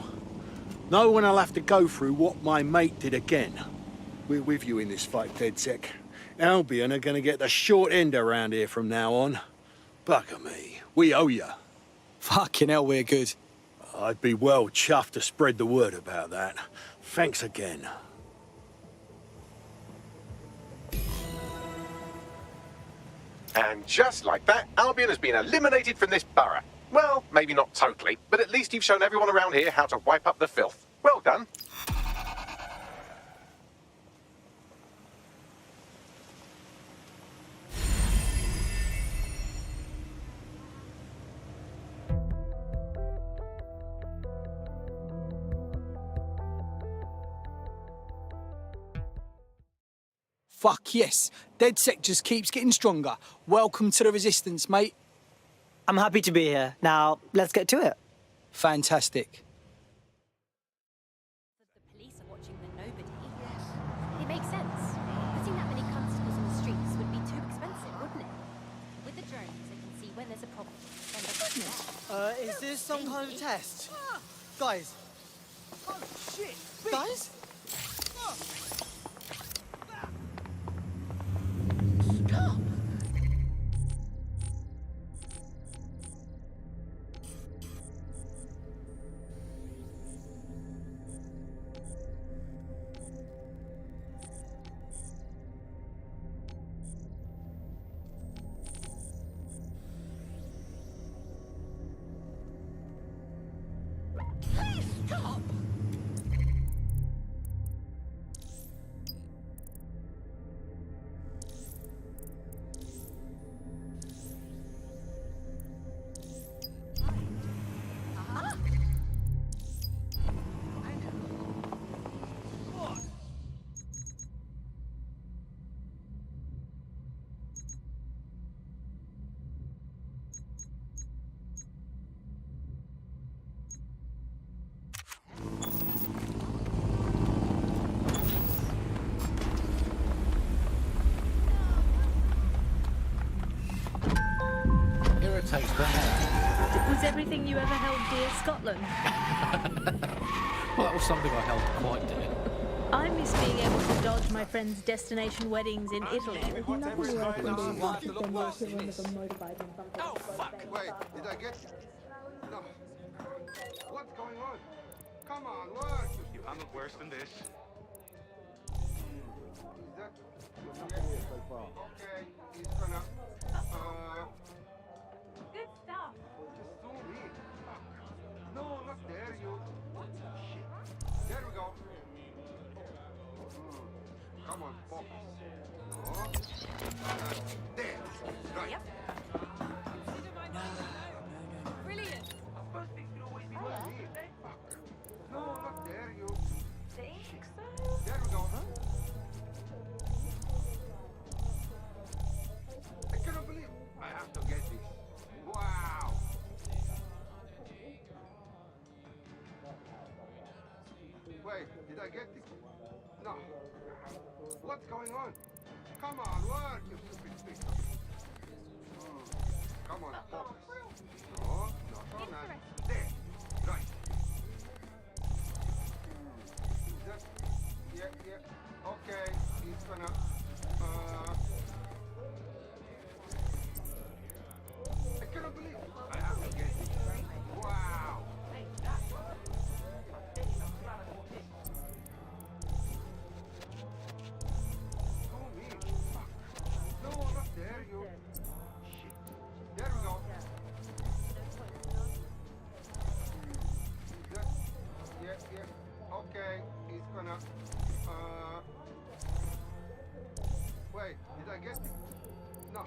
No one will have to go through what my mate did again. We're with you in this fight, DedSec. Albion are going to get the short end around here from now on. Bugger me. We owe you. Fucking hell, we're good. I'd be well chuffed to spread the word about that. Thanks again. And just like that, Albion has been eliminated from this borough. Well, maybe not totally, but at least you've shown everyone around here how to wipe up the filth. Well done. fuck yes. DedSec just keeps getting stronger. Welcome to the resistance, mate. I'm happy to be here. Now, let's get to it. Fantastic. The police are watching the nobody. It makes sense. Putting that many constables on the streets would be too expensive, wouldn't it? With the drones, they can see when there's a problem. Is this some kind of test? Guys. Oh, shit. Guys? Stop. Stop! Was everything you ever held dear Scotland? Well, that was something I held quite dear. I miss being able to dodge my friends' destination weddings in Italy. Oh, fuck! Wait, did I get... No. What's going on? Come on, work! You haven't worse than this. Is that... Okay, he's gonna... Good stuff. Just zoom in. No, not there, you... Shit. There we go. Come on, focus. No. There. Right. Yep. Brilliant. No, not there, you... Think so? There we go. I cannot believe I have to get this. Wow. Wait, did I get it? No. What's going on? Come on, work, you stupid speaker. Come on, focus. No, not on that. There. Right. That, yeah. Okay, he's gonna... I cannot believe I have to get it. Wow. No, not there, you. Shit. There we go. That, yeah. Okay, he's gonna... Wait, did I get it? No.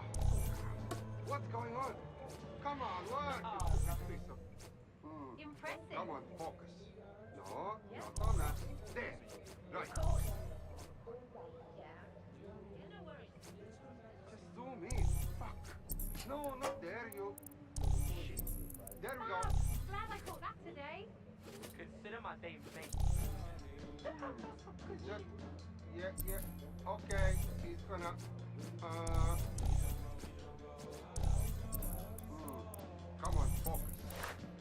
What's going on? Come on, work! Impressive. Come on, focus. No, not on that. There. Right. Just zoom in. Fuck. No, not there, you. Shit. There we go. Glad I caught that today. Consider my day mate. Yeah. Okay, he's gonna... Come on, focus.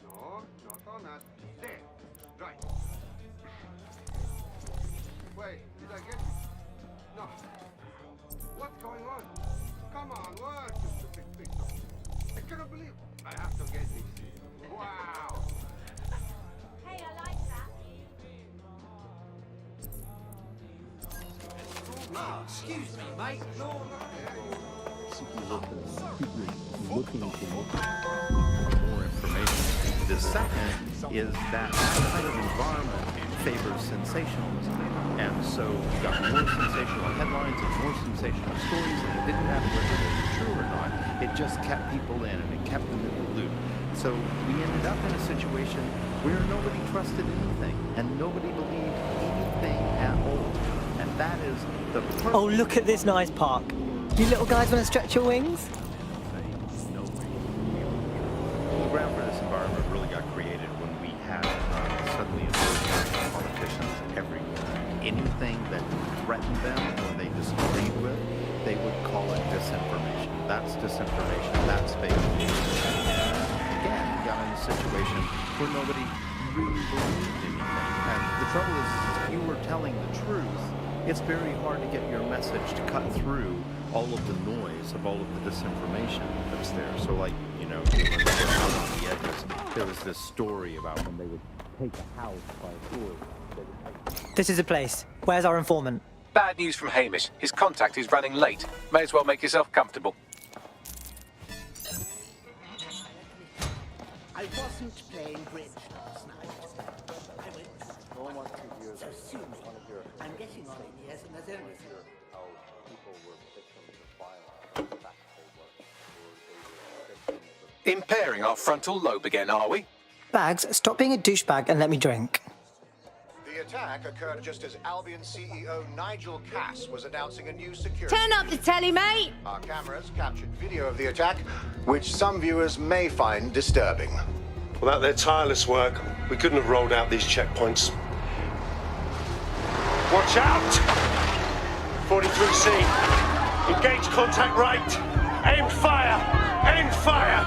No, not on that. There. Right. Wait, did I get it? No. What's going on? Come on, work, you stupid pixel. I cannot believe I have to get this. Wow. Hey, I like that. Excuse me, mate. No, not there. Looking for more information. The second is that kind of environment favors sensationalism. And so you got more sensational headlines and more sensational stories, and it didn't matter whether they were true or not. It just kept people in, and it kept them in the loop. So we ended up in a situation where nobody trusted anything, and nobody believed anything at all. And that is the perfect... Oh, look at this nice park. You little guys want to stretch your wings? The ground for this environment really got created when we had suddenly emerging politicians everywhere. Anything that threatened them or they disagreed with, they would call it disinformation. That's disinformation. That's fake news. Again, we got in a situation where nobody really believed anything. And the trouble is, if you were telling the truth, it's very hard to get your message to cut through all of the noise of all of the disinformation that's there. So, like, you know, out on the edges, there was this story about when they would take a house by force. This is a place. Where's our informant? Bad news from Hamish. His contact is running late. May as well make yourself comfortable. I wasn't playing bridge last night. I went so soon. I'm getting on in years and there's only Impairing our frontal lobe again, are we? Bags, stop being a douchebag and let me drink. The attack occurred just as Albion CEO Nigel Cass was announcing a new security... Turn up the telly, mate! Our cameras captured video of the attack, which some viewers may find disturbing. Without their tireless work, we couldn't have rolled out these checkpoints. Watch out! 43C. Engage contact right. Aim fire! Aim fire!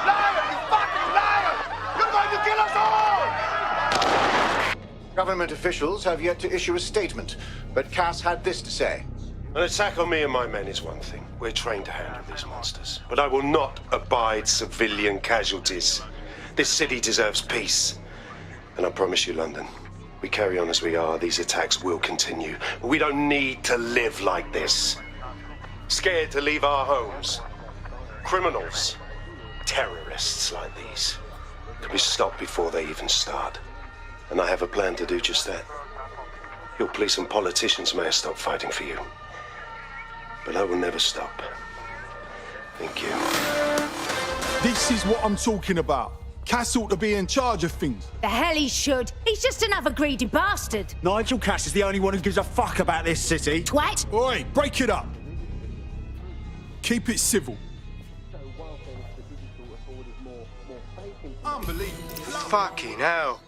Liar! You fucking liar! You're going to kill us all! Government officials have yet to issue a statement, but Cass had this to say. An attack on me and my men is one thing. We're trained to handle these monsters. But I will not abide civilian casualties. This city deserves peace. And I promise you, London, we carry on as we are, these attacks will continue. We don't need to live like this. Scared to leave our homes. Criminals, terrorists like these, can be stopped before they even start. And I have a plan to do just that. Your police and politicians may have stopped fighting for you. But I will never stop. Thank you. This is what I'm talking about. Cass ought to be in charge of things. The hell he should. He's just another greedy bastard. Nigel Cass is the only one who gives a fuck about this city. Twat! Oi, break it up. Keep it civil. Unbelievable. Fucking hell.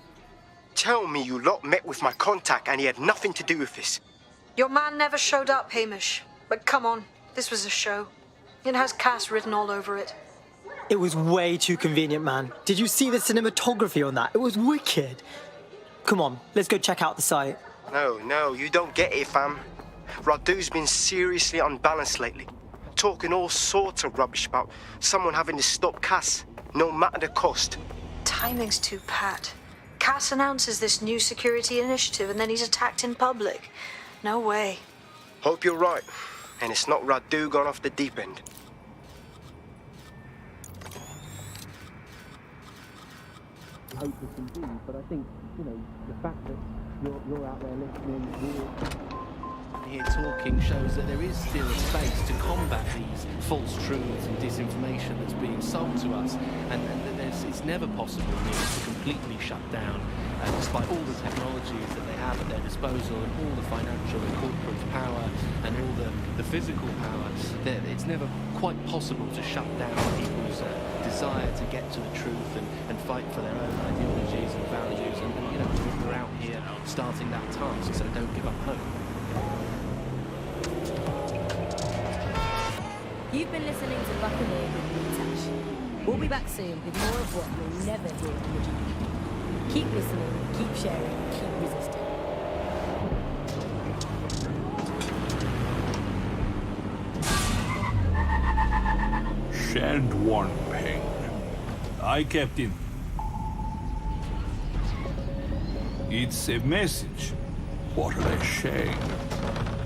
Tell me you lot met with my contact and he had nothing to do with this. Your man never showed up, Hamish. But come on, this was a show. It has Cass written all over it. It was way too convenient, man. Did you see the cinematography on that? It was wicked. Come on, let's go check out the site. No, you don't get it, fam. Radu's been seriously unbalanced lately. Talking all sorts of rubbish about someone having to stop Cass, no matter the cost. Timing's too pat. Cass announces this new security initiative and then he's attacked in public. No way. Hope you're right, and it's not Radu gone off the deep end. Hope it can be, but I think, you know, the fact that you're out there listening, here talking shows that there is still a space to combat these false truths and disinformation that's being sold to us, and it's never possible really to completely shut down, despite all the technologies that they have at their disposal and all the financial and corporate power and all the physical power. It's never quite possible to shut down people's desire to get to the truth and fight for their own ideologies and values, and you know, we're out here starting that task, so don't give up hope. You've been listening to Buccaneer with me, Tash. We'll be back soon with more of what you'll never hear on the GP. Keep listening, keep sharing, keep resisting. Send one ping. Aye, Captain. It's a message. What are they saying?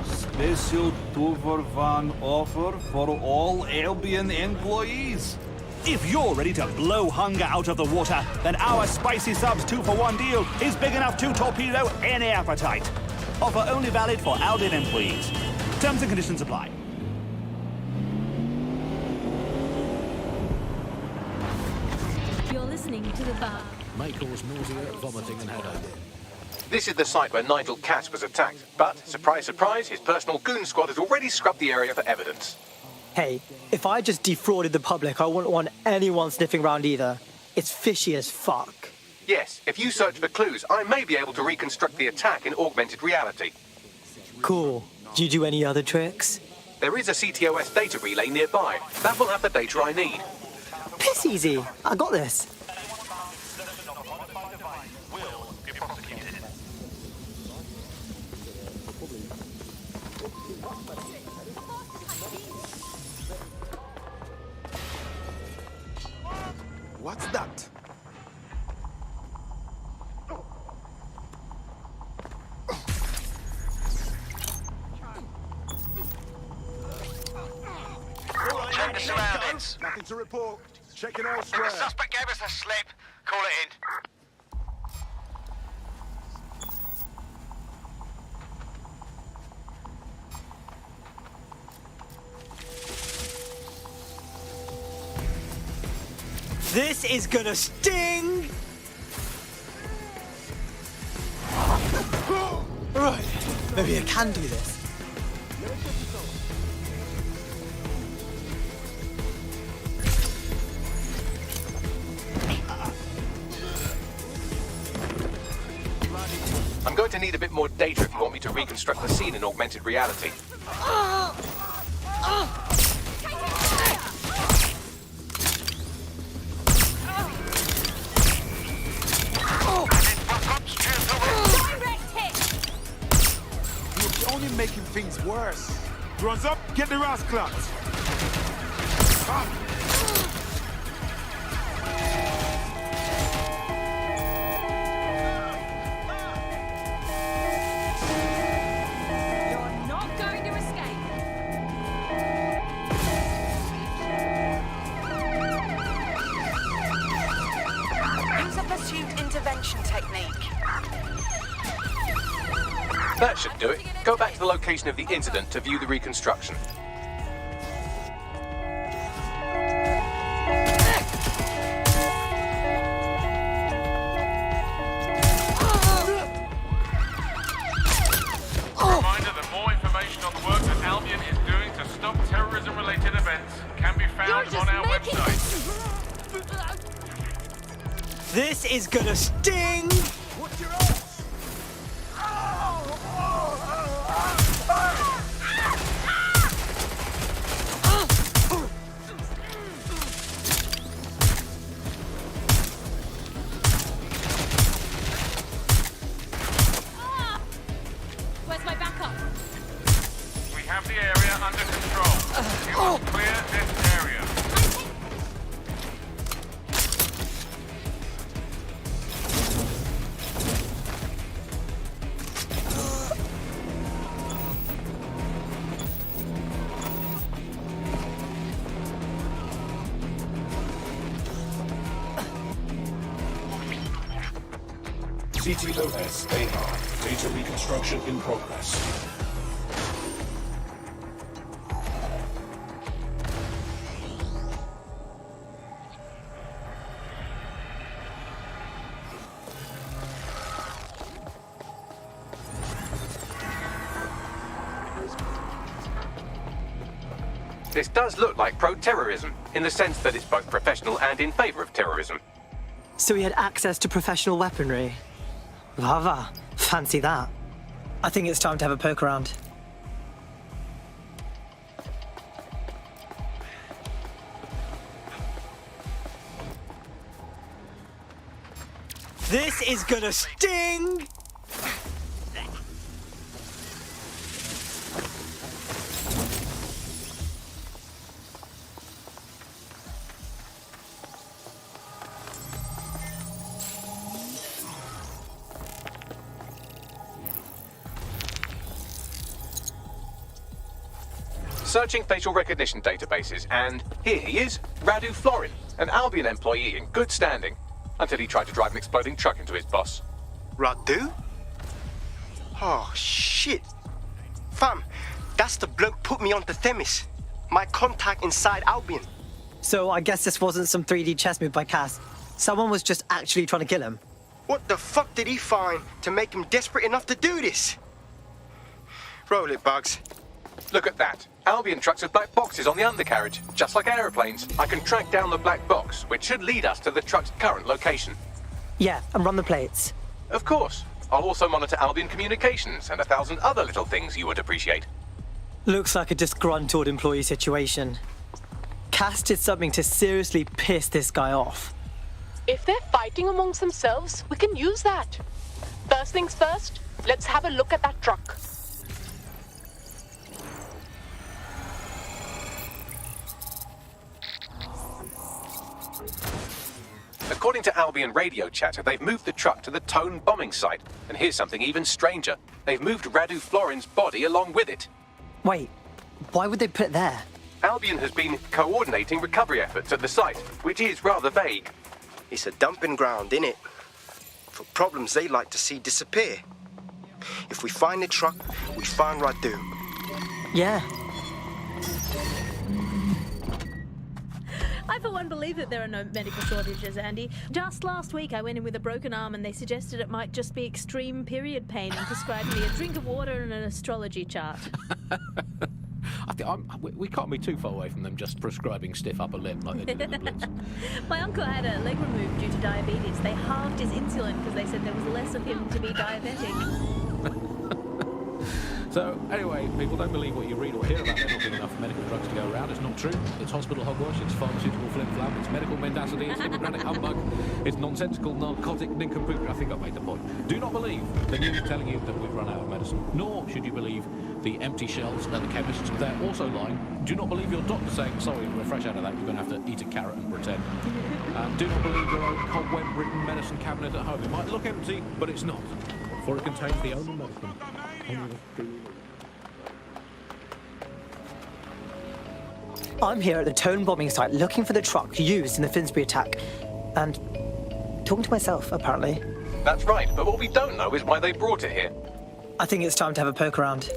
Special 2-for-1 offer for all Albion employees. If you're ready to blow hunger out of the water, then our Spicy Subs 2-for-1 deal is big enough to torpedo any appetite. Offer only valid for Albion employees. Terms and conditions apply. You're listening to The Bug. May cause nausea, vomiting and headache. This is the site where Nigel Cass was attacked, but, surprise, surprise, his personal goon squad has already scrubbed the area for evidence. Hey, if I just defrauded the public, I wouldn't want anyone sniffing around either. It's fishy as fuck. Yes, if you search for clues, I may be able to reconstruct the attack in augmented reality. Cool. Do you do any other tricks? There is a CTOS data relay nearby. That will have the data I need. Piss easy. I got this. What's that? Check the surroundings. Nothing to report. Checking The elsewhere. suspect gave us a slip. Call it in. This is gonna sting! Right, maybe I can do this. I'm going to need a bit more data if you want me to reconstruct the scene in augmented reality. You're only making things worse. Drones up, get the rascals. You're not going to escape. Use a pursuit intervention technique. That should do it. Go back to the location of the incident to view the reconstruction. Reminder that more information on the work that Albion is doing to stop terrorism-related events can be found on our website. This is gonna sting! Where's my backup? We have the area under control. You must clear this area. CTOS AR. Data reconstruction in progress. This does look like pro-terrorism, in the sense that it's both professional and in favor of terrorism. So he had access to professional weaponry. Lava. Fancy that. I think it's time to have a poke around. This is gonna sting! Searching facial recognition databases, and here he is, Radu Florin, an Albion employee in good standing, until he tried to drive an exploding truck into his boss. Radu? Oh, shit. Fam, that's the bloke put me onto Themis. My contact inside Albion. So I guess this wasn't some 3D chess move by Cass. Someone was just actually trying to kill him. What the fuck did he find to make him desperate enough to do this? Roll it, Bugs. Look at that. Albion trucks with black boxes on the undercarriage, just like aeroplanes. I can track down the black box, which should lead us to the truck's current location. Yeah, and run the plates. Of course. I'll also monitor Albion communications and 1,000 other little things you would appreciate. Looks like a disgruntled employee situation. Cass did something to seriously piss this guy off. If they're fighting amongst themselves, we can use that. First things first, let's have a look at that truck. According to Albion radio chatter, they've moved the truck to the Tone bombing site. And here's something even stranger. They've moved Radu Florin's body along with it. Wait, why would they put it there? Albion has been coordinating recovery efforts at the site, which is rather vague. It's a dumping ground, innit? For problems they like to see disappear. If we find the truck, we find Radu. Yeah. I for one believe that there are no medical shortages, Andy. Just last week I went in with a broken arm and they suggested it might just be extreme period pain and prescribed me a drink of water and an astrology chart. I think we can't be too far away from them just prescribing stiff upper lip like they did in the Blitz. My uncle had a leg removed due to diabetes. They halved his insulin because they said there was less of him to be diabetic. So, anyway, people, don't believe what you read or hear about there not being enough medical drugs to go around. It's not true. It's hospital hogwash, it's pharmaceutical flim-flam, it's medical mendacity, it's Hippocratic humbug, it's nonsensical narcotic nincompoop. I think I've made the point. Do not believe the news telling you that we've run out of medicine, nor should you believe the empty shelves and the chemists. They're also lying. Do not believe your doctor saying, sorry, we're fresh out of that, you're going to have to eat a carrot and pretend. Do not believe your own cobweb-ridden medicine cabinet at home. It might look empty, but it's not, for it contains the only medicine. I'm here at the Tone bombing site looking for the truck used in the Finsbury attack. And talking to myself, apparently. That's right, but what we don't know is why they brought it here. I think it's time to have a poke around.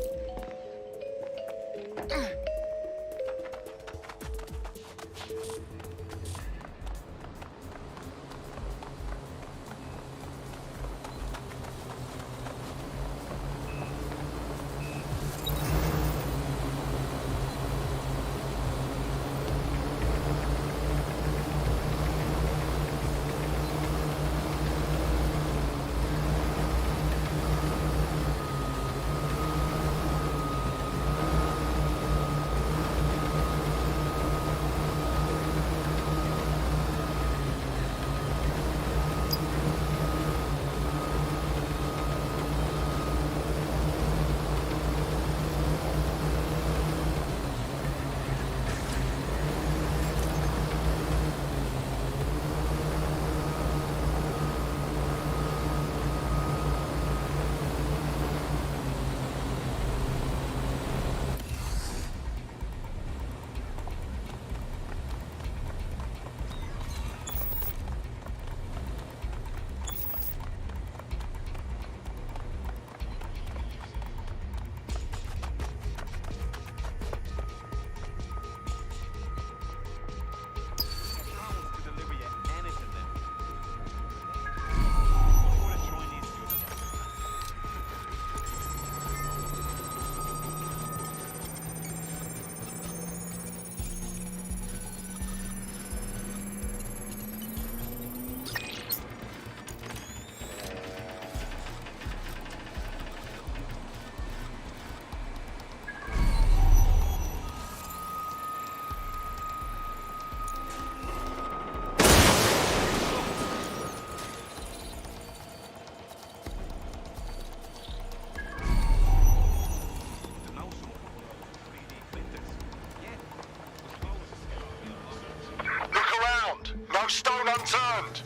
No stone unturned.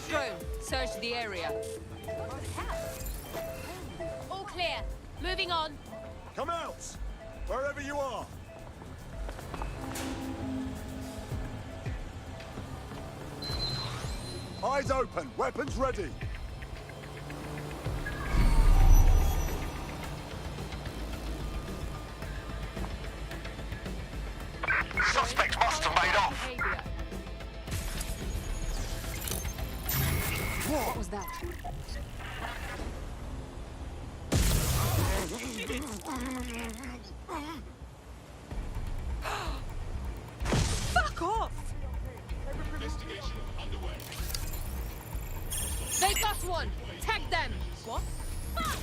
Drone, search the area. All clear. Moving on. Come out, wherever you are. Eyes open, weapons ready. was that? Fuck off! Investigation underway. They got one! Tag them! What? Fuck!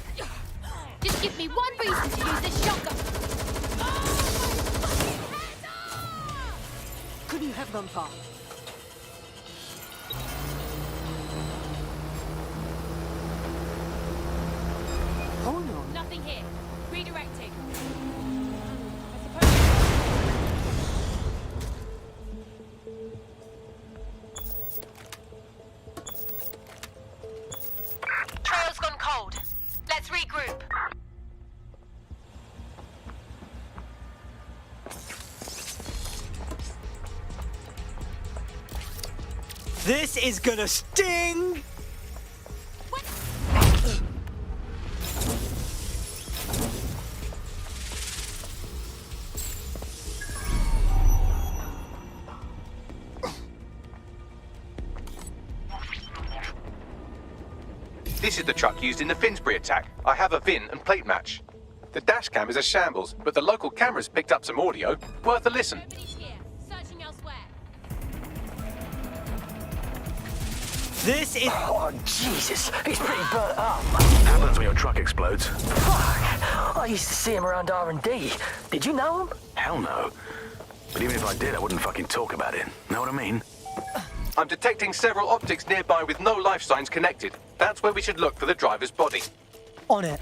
Just give me one reason to use this shotgun! Couldn't have gone far. Hold on. Nothing here. Redirecting. Trail's gone cold. Let's regroup. This is gonna sting! This is the truck used in the Finsbury attack. I have a VIN and plate match. The dash cam is a shambles, but the local cameras picked up some audio. Worth a listen. Searching elsewhere. This is... Oh, Jesus. He's pretty burnt up. Happens when your truck explodes. Fuck. I used to see him around R&D. Did you know him? Hell no. But even if I did, I wouldn't fucking talk about it. Know what I mean? I'm detecting several optics nearby with no life signs connected. That's where we should look for the driver's body. On it.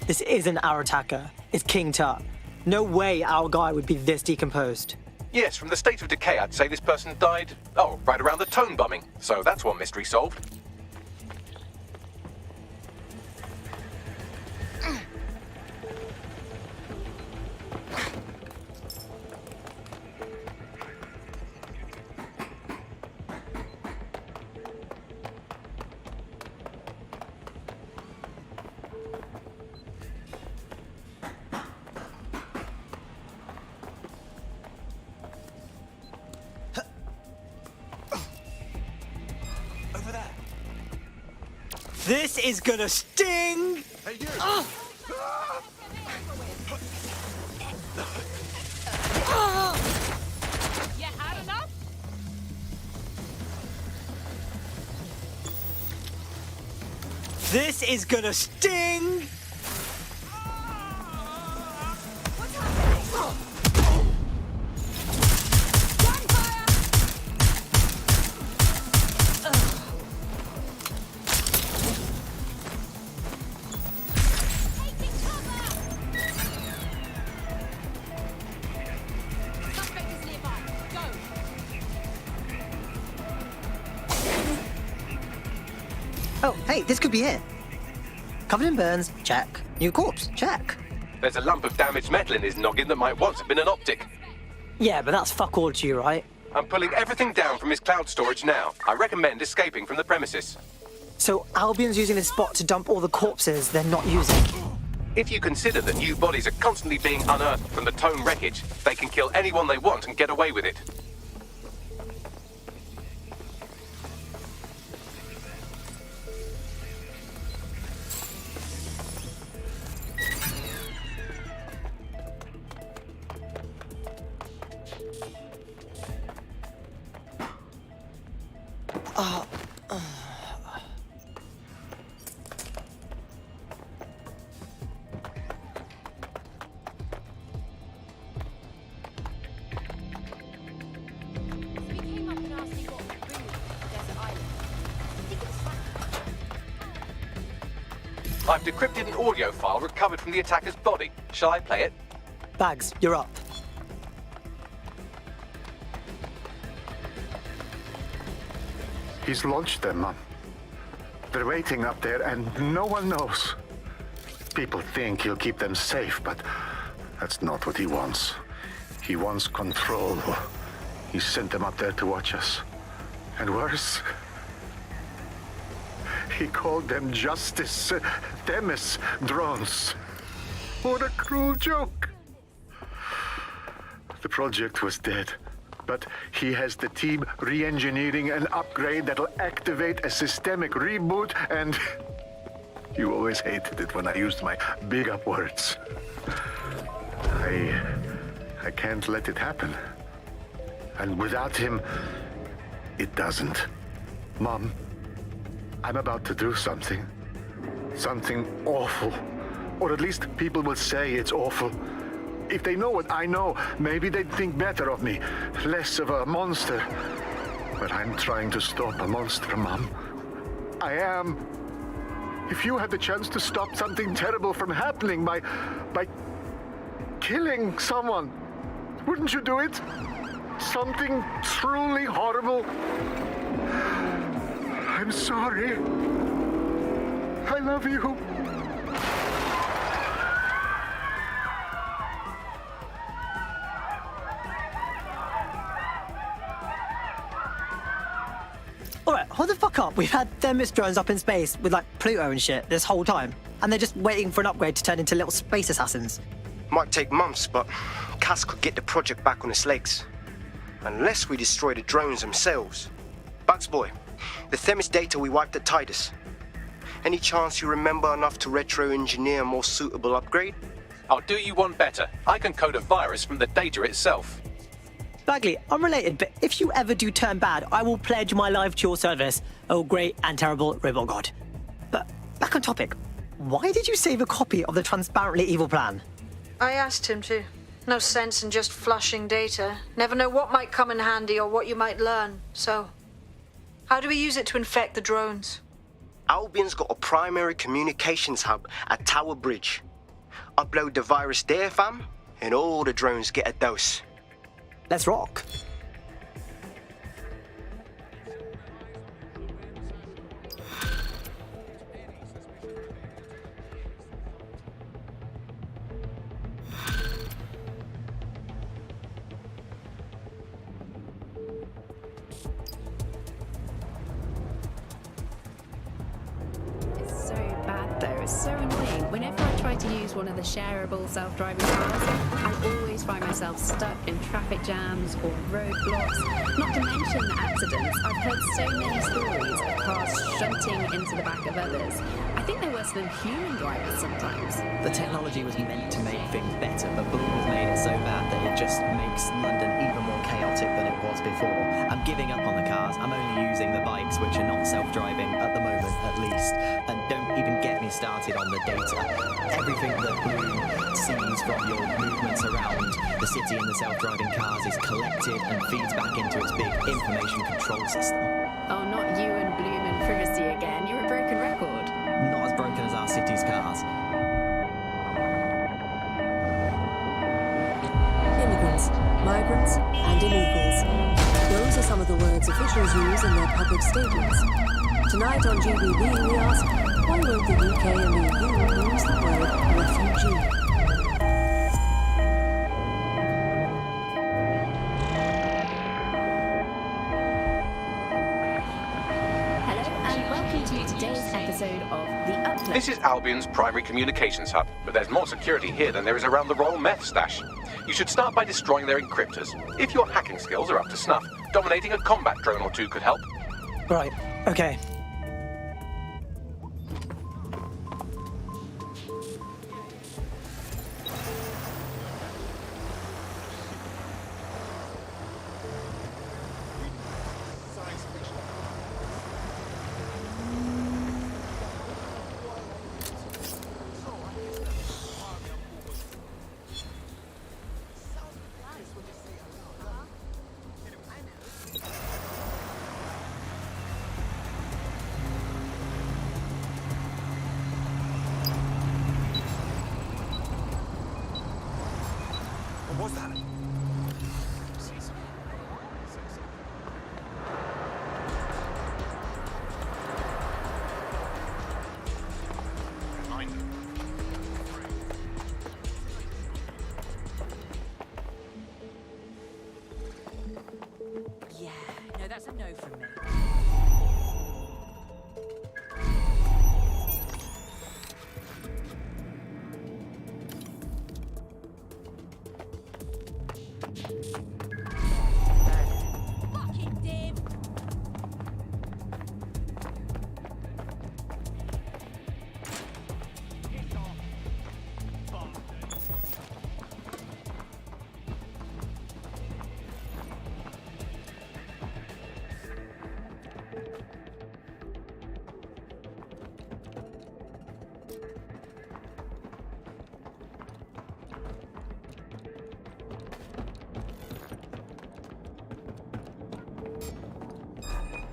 This isn't our attacker. It's King Tut. No way our guy would be this decomposed. Yes, from the state of decay, I'd say this person died, right around the tone bombing. So that's one mystery solved. This is gonna sting! Hey, you! You had enough? This is gonna sting! Oh, hey, this could be it. Covered in burns, check. New corpse, check. There's a lump of damaged metal in his noggin that might once have been an optic. Yeah, but that's fuck all to you, right? I'm pulling everything down from his cloud storage now. I recommend escaping from the premises. So Albion's using this spot to dump all the corpses they're not using. If you consider that new bodies are constantly being unearthed from the Tone wreckage, they can kill anyone they want and get away with it. I've decrypted an audio file recovered from the attacker's body. Shall I play it? Bags, you're up. He's launched them. They're waiting up there and no one knows. People think he'll keep them safe, but that's not what he wants. He wants control. He sent them up there to watch us. And worse, he called them justice, Themis drones. What a cruel joke. the project was dead. But he has the team re-engineering an upgrade that'll activate a systemic reboot, and you always hated it when I used my big up words. I can't let it happen. And without him, it doesn't. Mom, I'm about to do something. Something awful. Or at least people will say it's awful. If they know what I know, maybe they'd think better of me. Less of a monster. But I'm trying to stop a monster, Mom. I am. If you had the chance to stop something terrible from happening by killing someone, wouldn't you do it? Something truly horrible. I'm sorry. I love you. Alright, hold the fuck up. We've had Themis drones up in space with like Pluto and shit this whole time. And they're just waiting for an upgrade to turn into little space assassins. Might take months, but Cass could get the project back on its legs. Unless we destroy the drones themselves. Bugs Boy, the Themis data we wiped at Titus. Any chance you remember enough to retro-engineer a more suitable upgrade? I'll do you one better. I can code a virus from the data itself. Bagley, unrelated, but if you ever do turn bad, I will pledge my life to your service. Oh, great and terrible robot god. But back on topic, why did you save a copy of the transparently evil plan? I asked him to. No sense in just flushing data. Never know what might come in handy or what you might learn. So, how do we use it to infect the drones? Albion's got a primary communications hub at Tower Bridge. Upload the virus there, fam, and all the drones get a dose. Let's rock. It's so bad though, it's so annoying. Whenever I try to use one of the shareable self-driving cars, I always find myself stuck in traffic jams or roadblocks. Not to mention the accidents. I've heard so many stories of cars shunting into the back of others. I think they're worse than human drivers sometimes. The technology was meant to make things better, but Bloom has made it so bad that it just makes London even more chaotic than it was before. I'm giving up on the cars. I'm only using the bikes, which are not self-driving at the moment, at least. And don't even get me started on the data. Everything that Bloom sees from your movements around the city and the self-driving cars is collected and feeds back into its big information control system. Oh, not you and Bloom and privacy again. You're a broken record. Not as broken as our city's cars. Immigrants, migrants, and illegals. Those are some of the words officials use in their public statements. Tonight on GBB, we ask, why won't the UK and the EU use the word refugee? This is Albion's primary communications hub, but there's more security here than there is around the Royal Meth stash. You should start by destroying their encryptors. If your hacking skills are up to snuff, dominating a combat drone or two could help. Right, okay. What was that? Yeah, no, that's a no from me.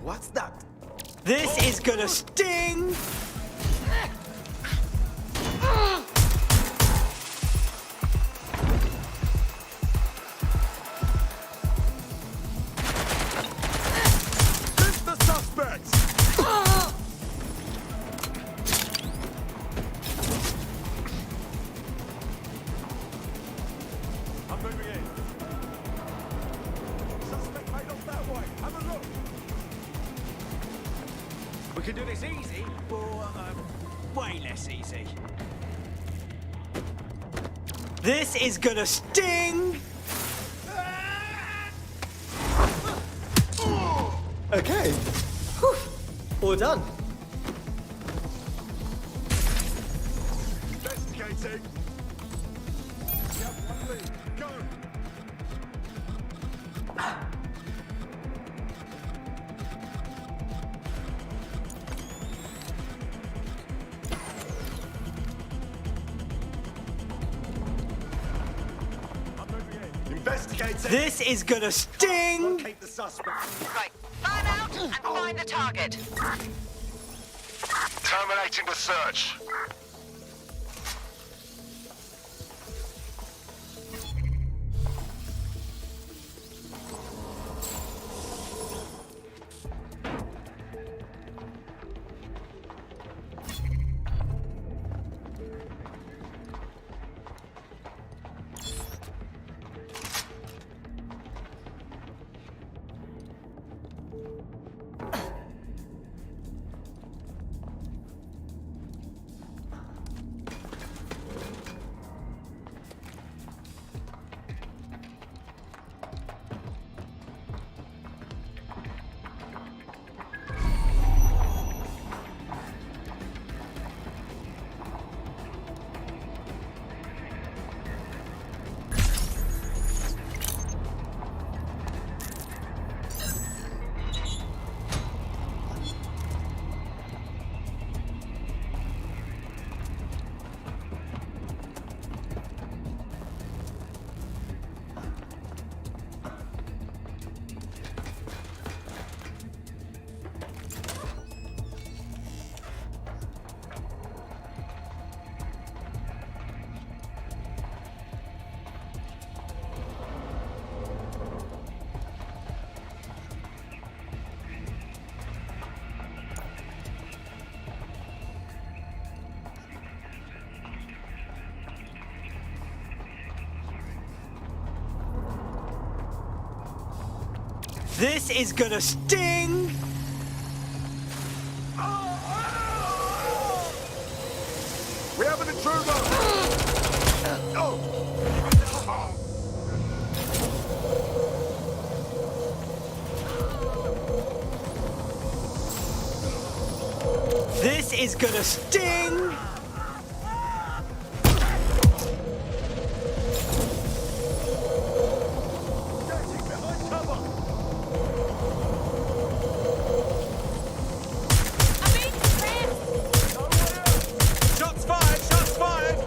What's that? This is gonna sting! It's the suspect! I'm moving in. Suspect made off that way. Have a look. We can do this easy, or way less easy. This is gonna sting! Okay. Whew. All done. Investigating. Yep, one lead. Go. Investigating. This is gonna sting! Locate the suspect. Right, fan out and find the target. Terminating the search. This is gonna sting! We have an intruder! This is gonna sting! Shots fired! Shots fired!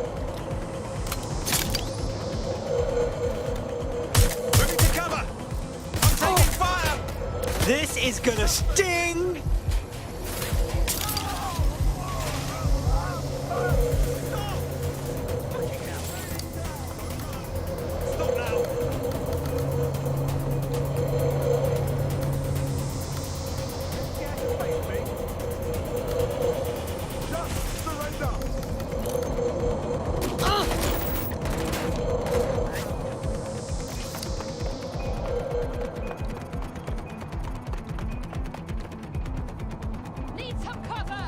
Moving to cover! I'm taking fire! This is gonna sting! Stop now! Just surrender! Need some cover!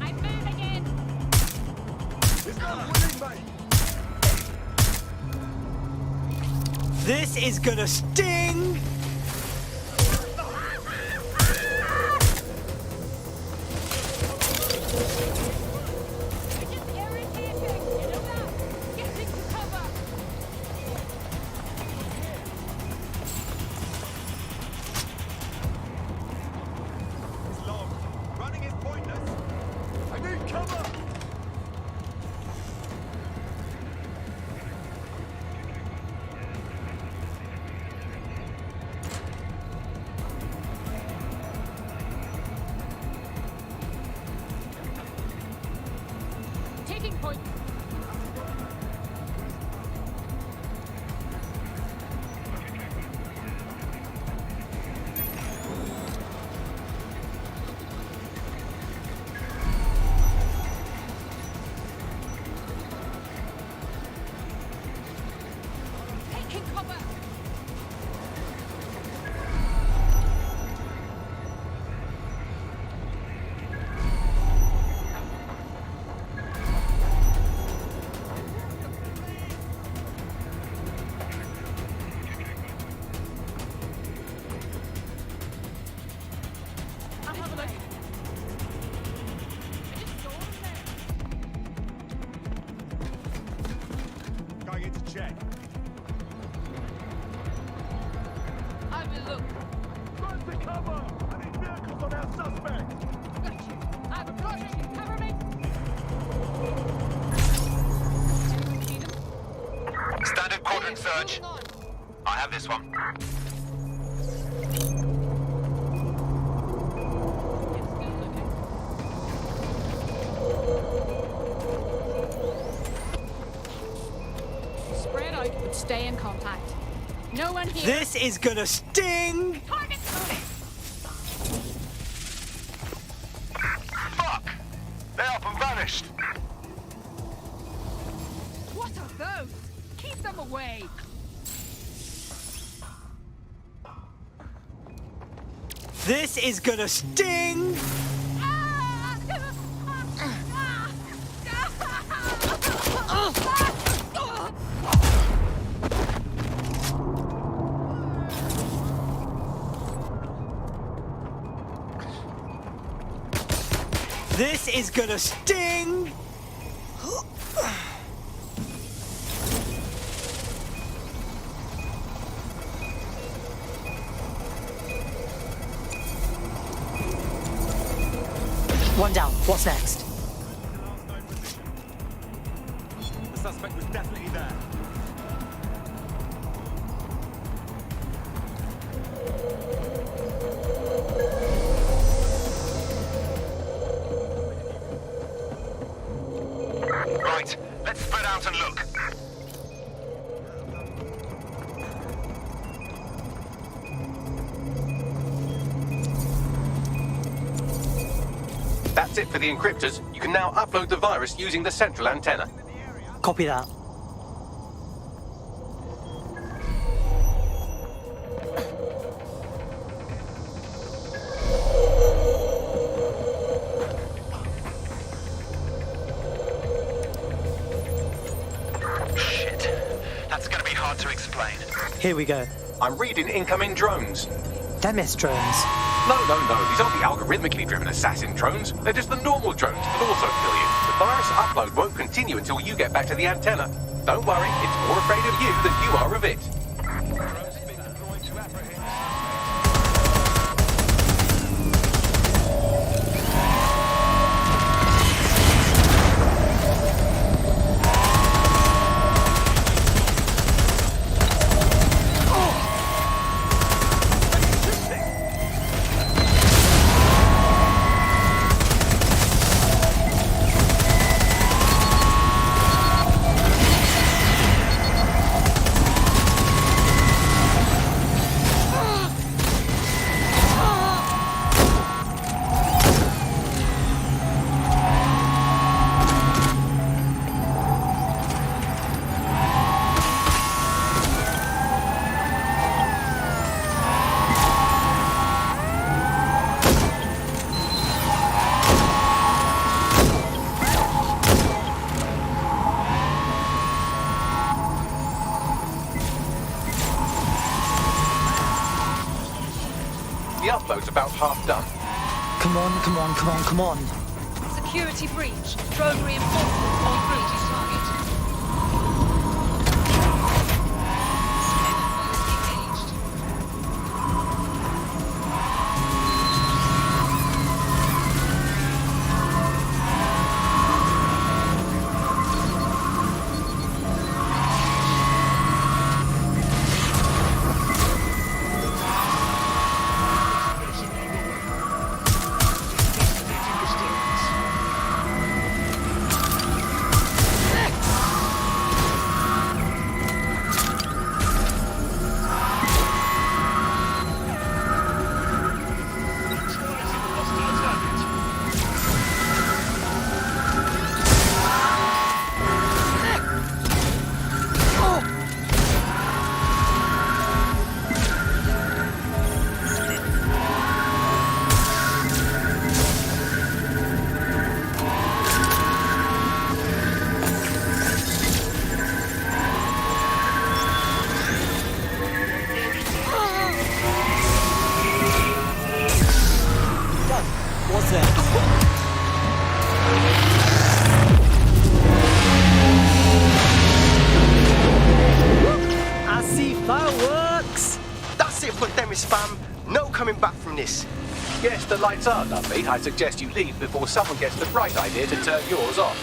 I'm moving in! It's not winning, mate! This is gonna sting! Just irritating! You know that? Getting to cover! It's long. Running is pointless. I need Taking point. Taking cover. I'll have a look. Going in to check. I will look. Run to cover! I need vehicles on our suspect! Got you. I'm approaching. Cover me. Standard quadrant search. I have this one. Spread out, but stay in contact. No one here. This is gonna sting! Target. Fuck! They're up and vanished. What are those? Keep them away. This is gonna sting! This is gonna sting! One down. What's next? The suspect was definitely there. Right, let's spread out and look. That's it for the encryptors. You can now upload the virus using the central antenna. Copy that. Shit. That's gonna be hard to explain. Here we go. I'm reading incoming drones. Demis drones. No. These aren't the algorithmically driven assassin drones. They're just the normal drones that also kill you. The virus upload won't continue until you get back to the antenna. Don't worry, it's more afraid of you than you are of it. The upload's about half done. Come on. Security breach. Drone reinforcements on route. Target. was it? I see fireworks! That's it for Themis, fam. No coming back from this. Yes, the lights are lovely. I suggest you leave before someone gets the bright idea to turn yours off.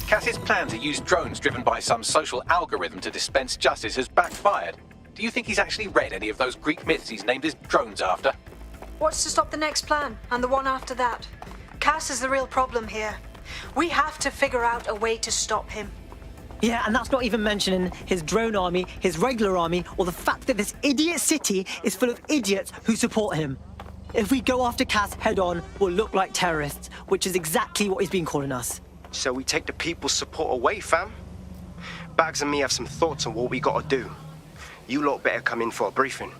Cass's plan to use drones driven by some social algorithm to dispense justice has backfired. Do you think he's actually read any of those Greek myths he's named his drones after? What's to stop the next plan, and the one after that? Cass is the real problem here. We have to figure out a way to stop him. Yeah, and that's not even mentioning his drone army, his regular army, or the fact that this idiot city is full of idiots who support him. If we go after Cass head-on, we'll look like terrorists, which is exactly what he's been calling us. So we take the people's support away, fam? Bags and me have some thoughts on what we gotta do. You lot better come in for a briefing.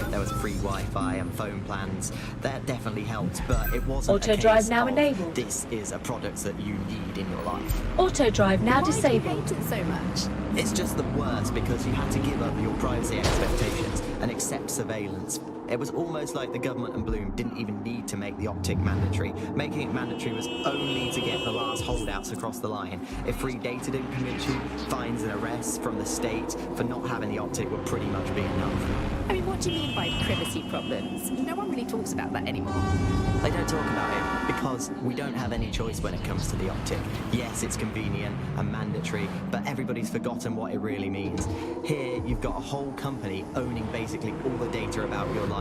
There was free Wi-Fi and phone plans. That definitely helped, but it wasn't Auto a case drive now of, enabled. this is a product that you need in your life. Auto drive now disabled. Why do you hate it so much? It's just the worst because you had to give up your privacy expectations and accept surveillance. It was almost like the government and Bloom didn't even need to make the optic mandatory. Making it mandatory was only to get the last holdouts across the line. If free data didn't convince you, fines and arrests from the state for not having the optic would pretty much be enough. I mean, what do you mean by privacy problems? No one really talks about that anymore. They don't talk about it because we don't have any choice when it comes to the optic. Yes, it's convenient and mandatory, but everybody's forgotten what it really means. Here, you've got a whole company owning basically all the data about your life.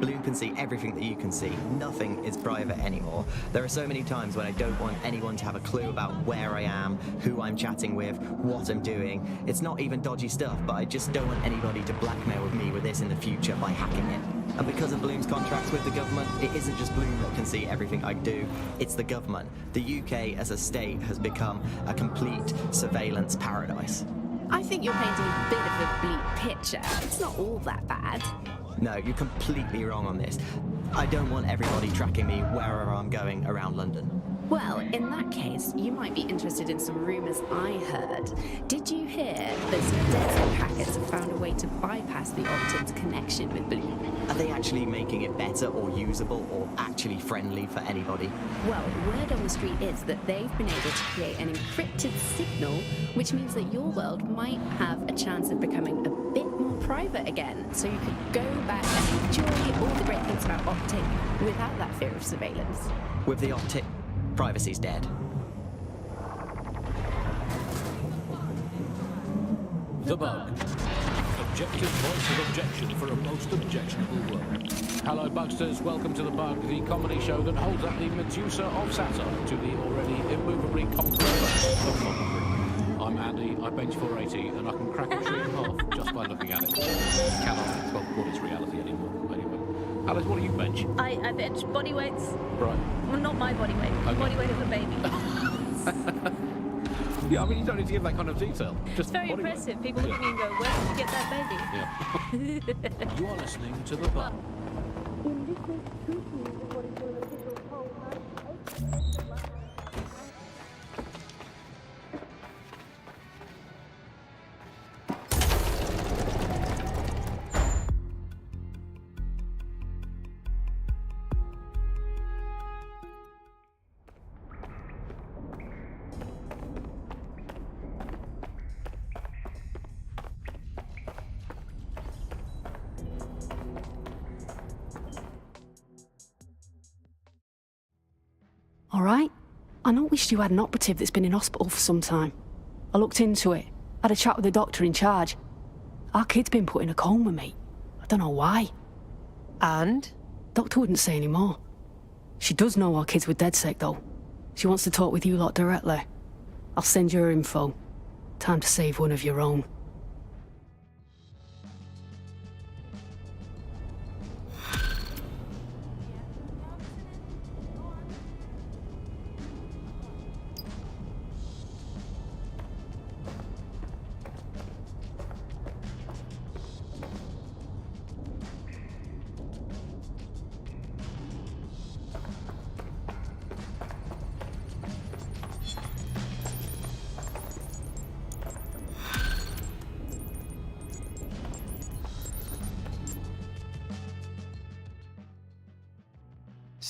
Bloom can see everything that you can see. Nothing is private anymore. There are so many times when I don't want anyone to have a clue about where I am, who I'm chatting with, what I'm doing. It's not even dodgy stuff, but I just don't want anybody to blackmail with me with this in the future by hacking it. And because of Bloom's contracts with the government, it isn't just Bloom that can see everything I do, it's the government. The UK as a state has become a complete surveillance paradise. I think you're painting a bit of a bleak picture. It's not all that bad. No, you're completely wrong on this. I don't want everybody tracking me wherever I'm going around London. Well, in that case, you might be interested in some rumours I heard. Did you hear that some DedSec hackers have found a way to bypass the optic's connection with Bloom? Are they actually making it better or usable or actually friendly for anybody? Well, word on the street is that they've been able to create an encrypted signal, which means that your world might have a chance of becoming a bit more private again, so you could go back and enjoy all the great things about optic without that fear of surveillance. With the optic, privacy's dead. The Bug. Objective voice of objection for a most objectionable world. Hello, Bugsters. Welcome to The Bug, the comedy show that holds up the Medusa of satire to the already immovably conqueror of comedy. I'm Andy, I bench 480, and I can crack a tree in half just by looking at it. Cannot talk what is reality anymore. Anyway. Alice, what do you bench? I bench body weights. Right. Well, not my body weight. Okay. Body weight of a baby. Yeah, I mean, you don't need to give that kind of detail. Just It's very body weight. impressive. People look at me and go, where did you get that baby? Yeah. You are listening to The Bug. all right? I noticed you had an operative that's been in hospital for some time. I looked into it, had a chat with the doctor in charge. Our kid's been put in a coma, mate. I don't know why. And? Doctor wouldn't say any more. She does know our kid's with DedSec, though. She wants to talk with you lot directly. I'll send you her info. Time to save one of your own.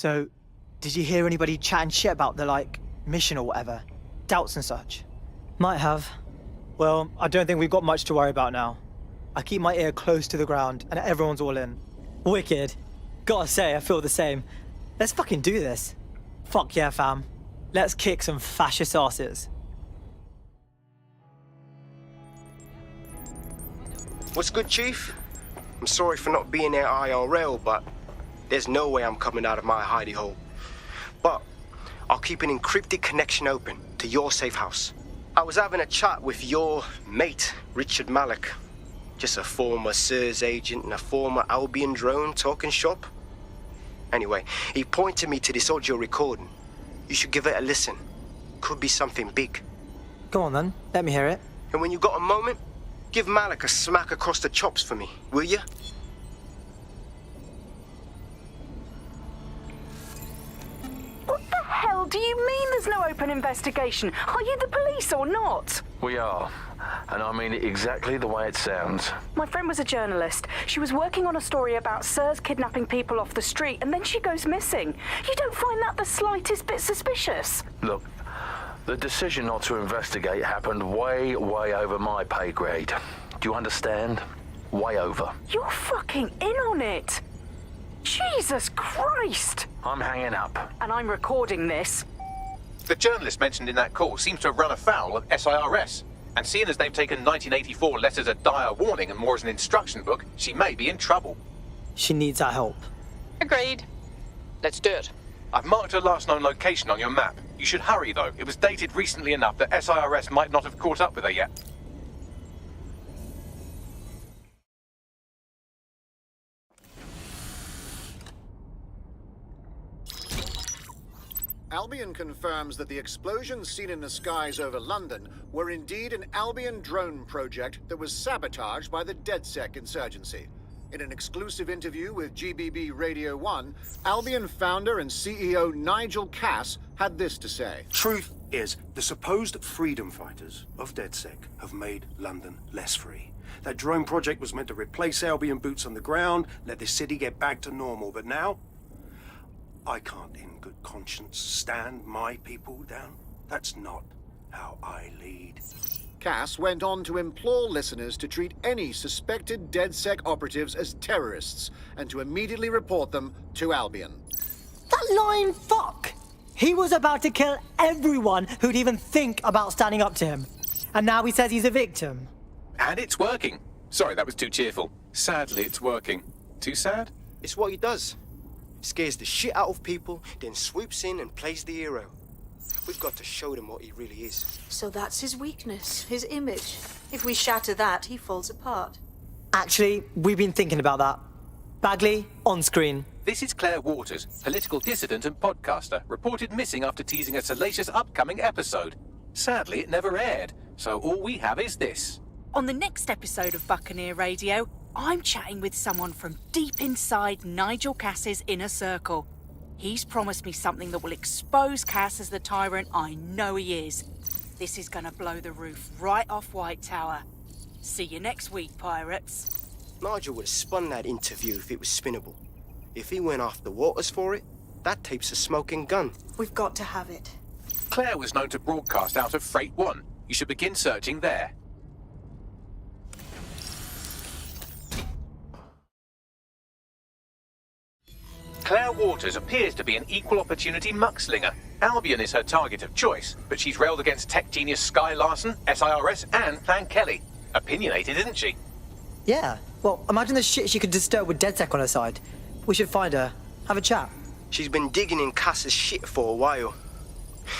So, did you hear anybody chatting shit about the, mission or whatever? Doubts and such? Might have. Well, I don't think we've got much to worry about now. I keep my ear close to the ground, and everyone's all in. Wicked. Gotta say, I feel the same. Let's fucking do this. Fuck yeah, fam. Let's kick some fascist asses. What's good, Chief? I'm sorry for not being there IRL, but there's no way I'm coming out of my hidey hole. But I'll keep an encrypted connection open to your safe house. I was having a chat with your mate, Richard Malik. Just a former SIRS agent and a former Albion drone talking shop. Anyway, he pointed me to this audio recording. You should give it a listen. Could be something big. Go on then, let me hear it. And when you got a moment, give Malik a smack across the chops for me, will you? What the hell do you mean there's no open investigation? Are you the police or not? We are. And I mean it exactly the way it sounds. My friend was a journalist. She was working on a story about SIRS kidnapping people off the street, and then she goes missing. You don't find that the slightest bit suspicious? Look, the decision not to investigate happened way over my pay grade. Do you understand? Way over. You're fucking in on it. Jesus Christ! I'm hanging up. And I'm recording this. The journalist mentioned in that call seems to have run afoul of SIRS. And seeing as they've taken 1984 less as a dire warning and more as an instruction book, she may be in trouble. She needs our help. Agreed. Let's do it. I've marked her last known location on your map. You should hurry, though. It was dated recently enough that SIRS might not have caught up with her yet. Albion confirms that the explosions seen in the skies over London were indeed an Albion drone project that was sabotaged by the DedSec insurgency. In an exclusive interview with GBB Radio 1, Albion founder and CEO Nigel Cass had this to say. Truth is, the supposed freedom fighters of DedSec have made London less free. That drone project was meant to replace Albion boots on the ground, let the city get back to normal, but now I can't in good conscience stand my people down. That's not how I lead. Cass went on to implore listeners to treat any suspected DedSec operatives as terrorists and to immediately report them to Albion. That lying fuck! He was about to kill everyone who'd even think about standing up to him. And now he says he's a victim. And it's working. Sorry, that was too cheerful. Sadly, it's working. Too sad? It's what he does. Scares the shit out of people, then swoops in and plays the hero. We've got to show them what he really is. So that's his weakness, his image. If we shatter that, he falls apart. Actually, we've been thinking about that. Bagley, on screen. This is Claire Waters, political dissident and podcaster, reported missing after teasing a salacious upcoming episode. Sadly, it never aired, so all we have is this. On the next episode of Buccaneer Radio, I'm chatting with someone from deep inside Nigel Cass's inner circle. He's promised me something that will expose Cass as the tyrant I know he is. This is gonna blow the roof right off White Tower. See you next week, pirates. Nigel would have spun that interview if it was spinnable. If he went after Waters for it, that tape's a smoking gun. We've got to have it. Claire was known to broadcast out of Freight 1. You should begin searching there. Claire Waters appears to be an equal opportunity muckslinger. Albion is her target of choice, but she's railed against tech genius Sky Larson, SIRS, and Plan Kelly. Opinionated, isn't she? Yeah. Well, imagine the shit she could disturb with DedSec on her side. We should find her, have a chat. She's been digging in Cass's shit for a while.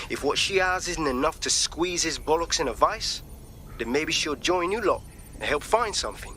If what she has isn't enough to squeeze his bollocks in a vice, then maybe she'll join you lot and help find something.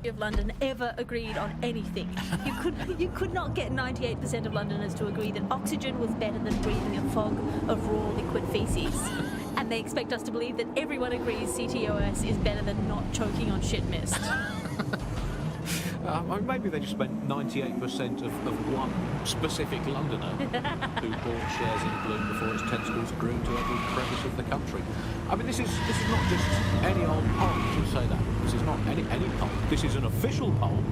Of London ever agreed on anything. You could not get 98% of Londoners to agree that oxygen was better than breathing a fog of raw liquid feces. And they expect us to believe that everyone agrees CTOS is better than not choking on shit mist. I mean, maybe they just meant 98% of one specific Londoner who bought shares in Bloom before its tentacles grew to every crevice of the country. I mean, this is not just any old poll, I should say that. This is not any poll. This is an official poll,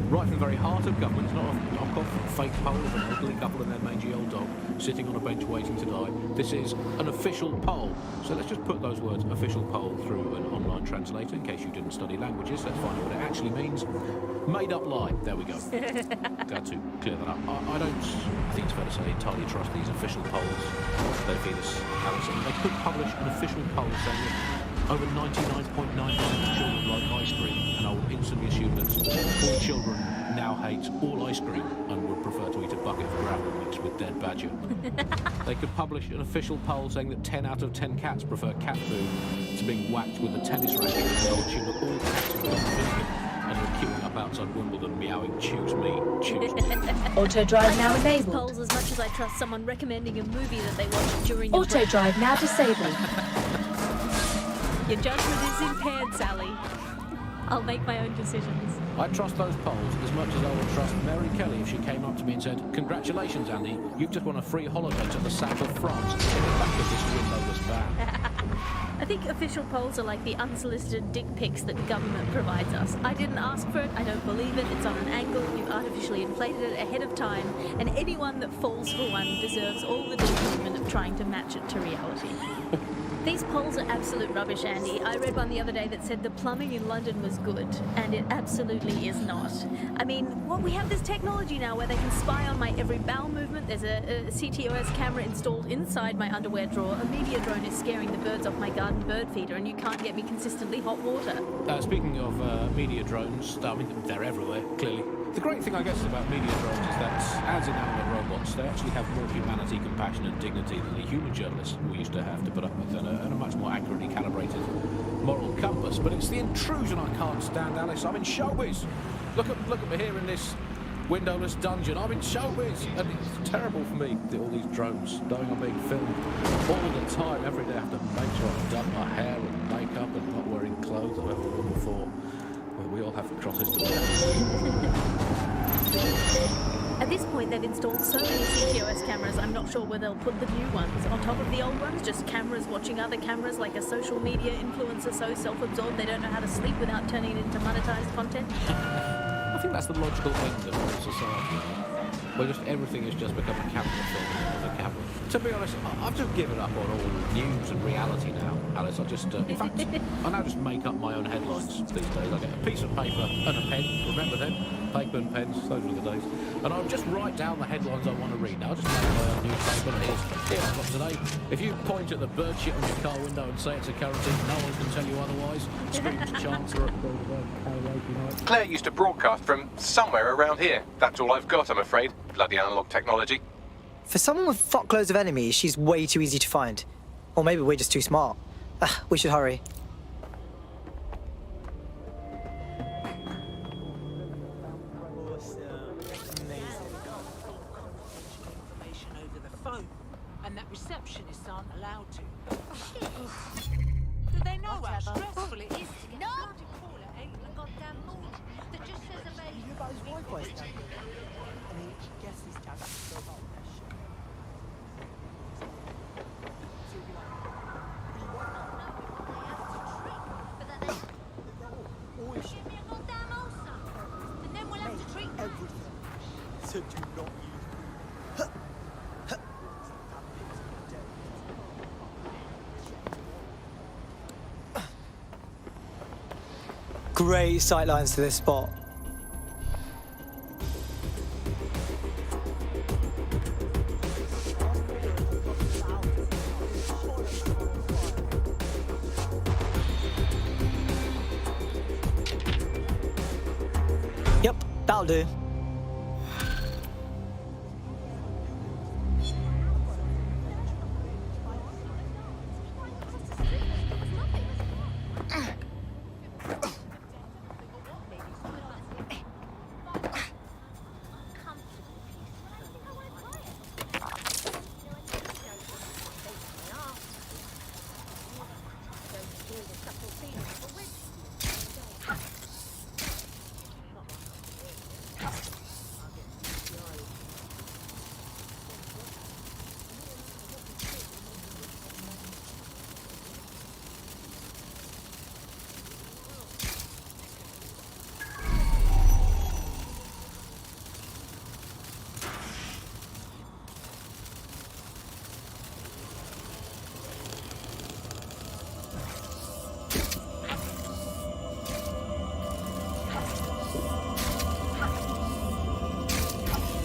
right from the very heart of government. It's not a knock-off fake poll of an elderly couple and their mangy old dog sitting on a bench waiting to die. This is an official poll. So let's just put those words, official poll, through an online translator in case you didn't study languages. Let's find out what it actually means. Made up lie. There we go. Glad to clear that up. I think it's fair to say, entirely trust these official polls. They feed us, Alice. They could publish an official poll saying that over 99.9% of children like ice cream, and I will instantly assume that all children now hate all ice cream and would prefer to eat a bucket of gravel mixed with dead badger. They could publish an official poll saying that 10 out of 10 cats prefer cat food to being whacked with a tennis racket, and I would assume that all cats have gone vegan and are queuing up outside Wimbledon meowing, choose me, choose me. Auto drive now enabled. Polls as much as I trust someone recommending a movie that they watched during Auto drive now disabled. Your judgment is impaired, Sally. I'll make my own decisions. I trust those polls as much as I would trust Mary Kelly if she came up to me and said, "Congratulations, Andy, you've just won a free holiday to the south of France in the back of this windowless van." I think official polls are like the unsolicited dick pics that the government provides us. I didn't ask for it, I don't believe it, it's on an angle, we've artificially inflated it ahead of time, and anyone that falls for one deserves all the disappointment of trying to match it to reality. These polls are absolute rubbish, Andy. I read one the other day that said the plumbing in London was good, and it absolutely is not. I mean, we have this technology now where they can spy on my every bowel movement. There's a CTOS camera installed inside my underwear drawer. A media drone is scaring the birds off my garden bird feeder, and you can't get me consistently hot water. Speaking of media drones, I mean, they're everywhere, clearly. The great thing, I guess, about media drones is that, as inanimate robots, they actually have more humanity, compassion and dignity than the human journalists we used to have to put up with, and a much more accurately calibrated moral compass. But it's the intrusion I can't stand, Alice. I'm in showbiz. Look at me here in this windowless dungeon. I'm in showbiz, and it's terrible for me, all these drones knowing I'm being filmed all the time. Every day I have to make sure I've done my hair and makeup and not wearing clothes I've ever worn before. We all have crosses to bear. At this point, they've installed so many CTOS cameras, I'm not sure where they'll put the new ones. On top of the old ones, just cameras watching other cameras, like a social media influencer so self-absorbed they don't know how to sleep without turning it into monetized content. I think that's the logical end of society, where just everything has just become a camera film of a camera. To be honest, I've just given up on all news and reality now, Alice. I just, in fact, I now just make up my own headlines these days. I get a piece of paper and a pen, remember them? Paper and pens, those were the days. And I'll just write down the headlines I want to read. Now, I'll just make my own newspaper, and here I've got today. If you point at the bird shit on your car window and say it's a currency, no one can tell you otherwise. Screams Chancellor at karaoke night. Claire used to broadcast from somewhere around here. That's all I've got, I'm afraid. Bloody analog technology. For someone with fuckloads of enemies, she's way too easy to find. Or maybe we're just too smart. We should hurry. Information over the phone, and that receptionists aren't allowed to. Do they know how stressful it is to get a bloody call at 8 in the goddamn morning that just says available? You guys Wi-Fi standard. I mean, guess these tabs so hot. So do not use. Great sightlines to this spot. Yep, that'll do.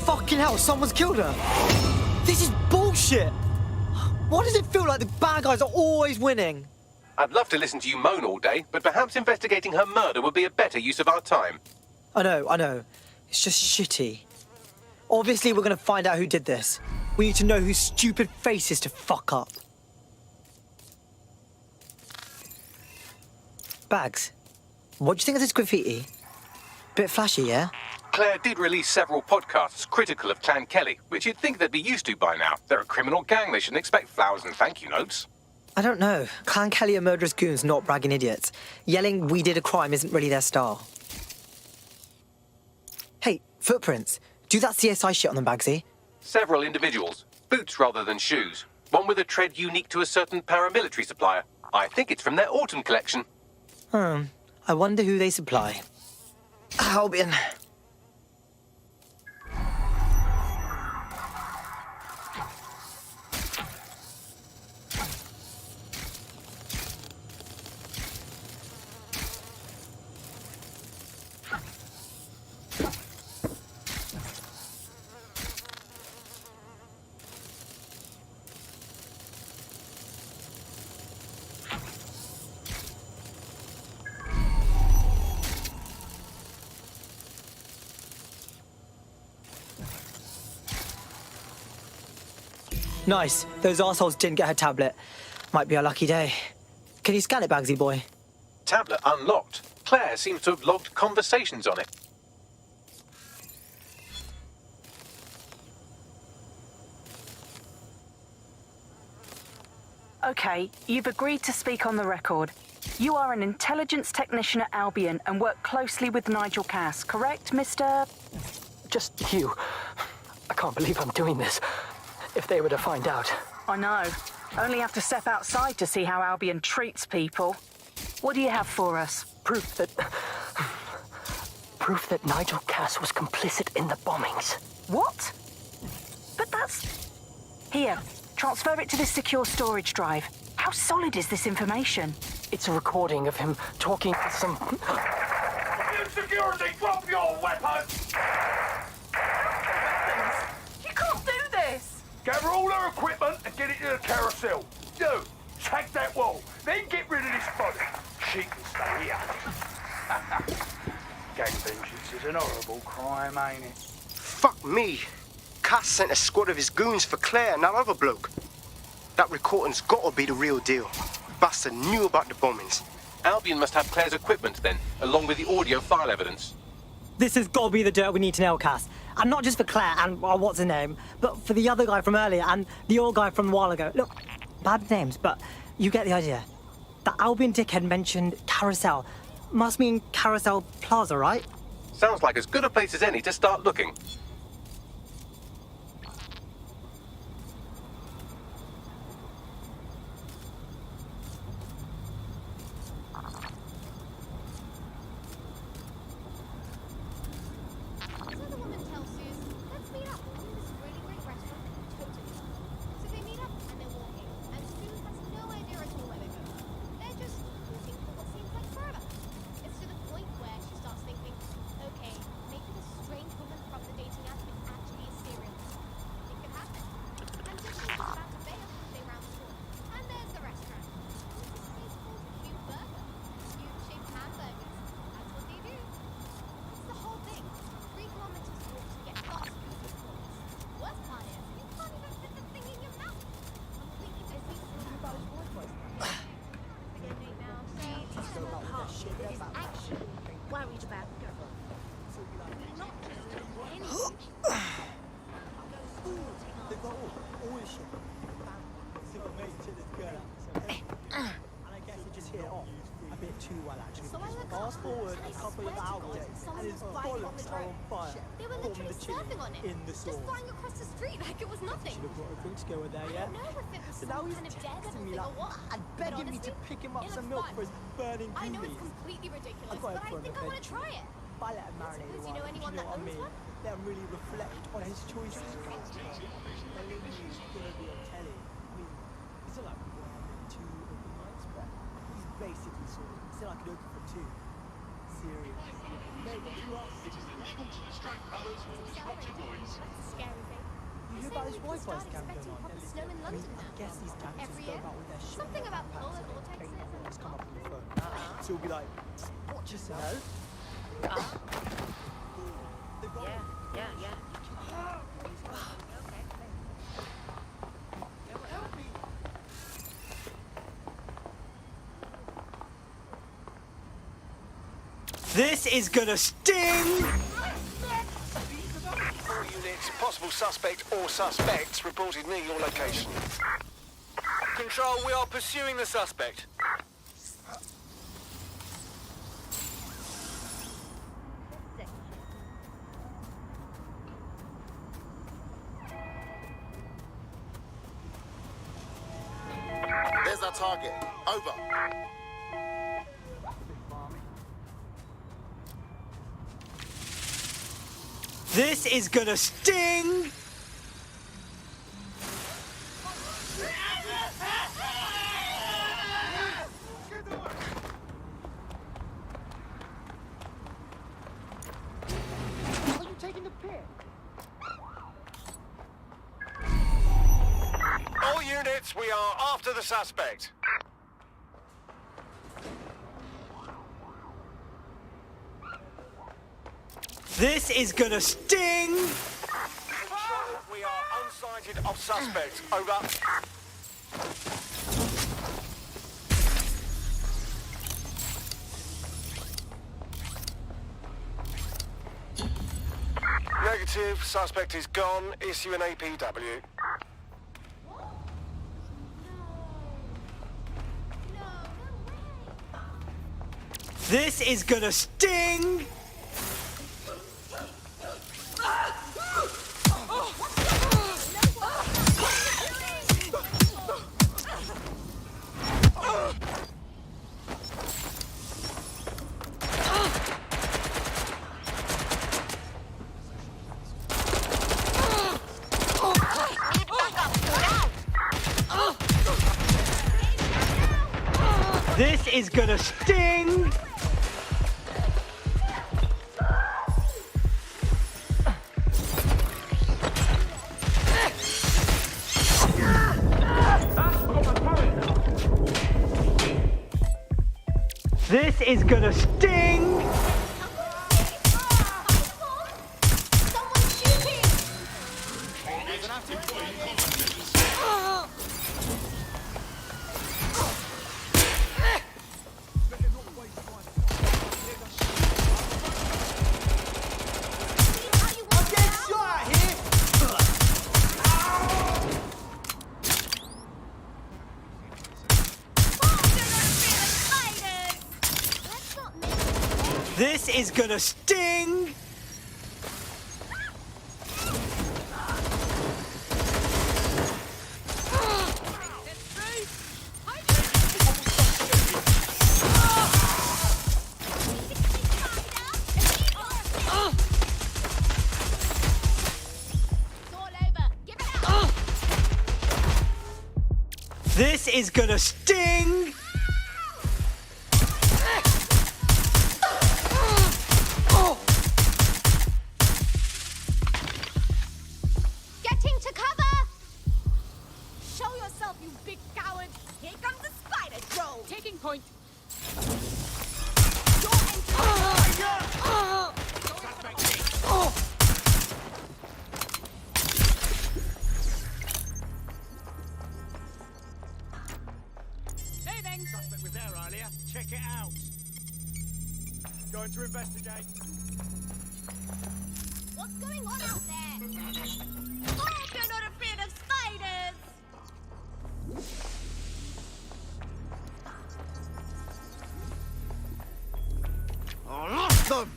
Fucking hell, someone's killed her. This is bullshit. Why does it feel like the bad guys are always winning? I'd love to listen to you moan all day, but perhaps investigating her murder would be a better use of our time. I know. It's just shitty. Obviously, we're gonna find out who did this. We need to know whose stupid face is to fuck up. Bags, what do you think of this graffiti? Bit flashy, yeah? Claire did release several podcasts critical of Clan Kelly, which you'd think they'd be used to by now. They're a criminal gang, they shouldn't expect flowers and thank you notes. I don't know. Clan Kelly are murderous goons, not bragging idiots. Yelling we did a crime isn't really their style. Hey, footprints. Do that CSI shit on them, Bagsy. Several individuals. Boots rather than shoes. One with a tread unique to a certain paramilitary supplier. I think it's from their autumn collection. I wonder who they supply. Albion. Nice. Those arseholes didn't get her tablet. Might be a lucky day. Can you scan it, Bagsy boy? Tablet unlocked. Claire seems to have logged conversations on it. Okay, you've agreed to speak on the record. You are an intelligence technician at Albion and work closely with Nigel Cass, correct, Mr...? Just you. I can't believe I'm doing this. If they were to find out. I know. Only have to step outside to see how Albion treats people. What do you have for us? Proof that Nigel Cass was complicit in the bombings. What? But that's... Here, transfer it to this secure storage drive. How solid is this information? It's a recording of him talking to some... Security, drop your weapons! You can't do this! Gather all her equipment and get it to the carousel. You, tag that wall, then get rid of this body. She can stay here. Gang vengeance is an horrible crime, ain't it? Fuck me. Cass sent a squad of his goons for Claire and that other bloke. That recording's gotta be the real deal. Bastard knew about the bombings. Albion must have Claire's equipment then, along with the audio file evidence. This has got to be the dirt we need to nail, Cass. And not just for Claire and, what's her name, but for the other guy from earlier and the old guy from a while ago. Look, bad names, but you get the idea. The Albion dickhead mentioned Carousel. Must mean Carousel Plaza, right? Sounds like as good a place as any to start looking. about this Wi-Fi Start scam expecting going on? proper snow in London now. I guess these gangsters Every go year? about with their shit. Something about polar Ain't vortexes. nothing that's come up on the phone. So we'll be like, watch yourself. Yeah. This is gonna sting! All units, possible suspect or suspects reported near your location. Control, we are pursuing the suspect. There's our target. Over. This is gonna sting! Are you taking the piss? All units, we are after the suspect. This is gonna sting! Control, we are unsighted of suspect. Over. Negative, suspect is gone. Issue an APW. This is gonna sting! This is gonna sting! This is gonna sting! This is gonna sting! This is gonna sting! Getting to cover! Show yourself, you big coward! Here comes the spider troll! Taking point. Moving! Suspect was there earlier. Check it out. Going to investigate. What's going on out there? Hope you're not afraid of spiders! I lost them!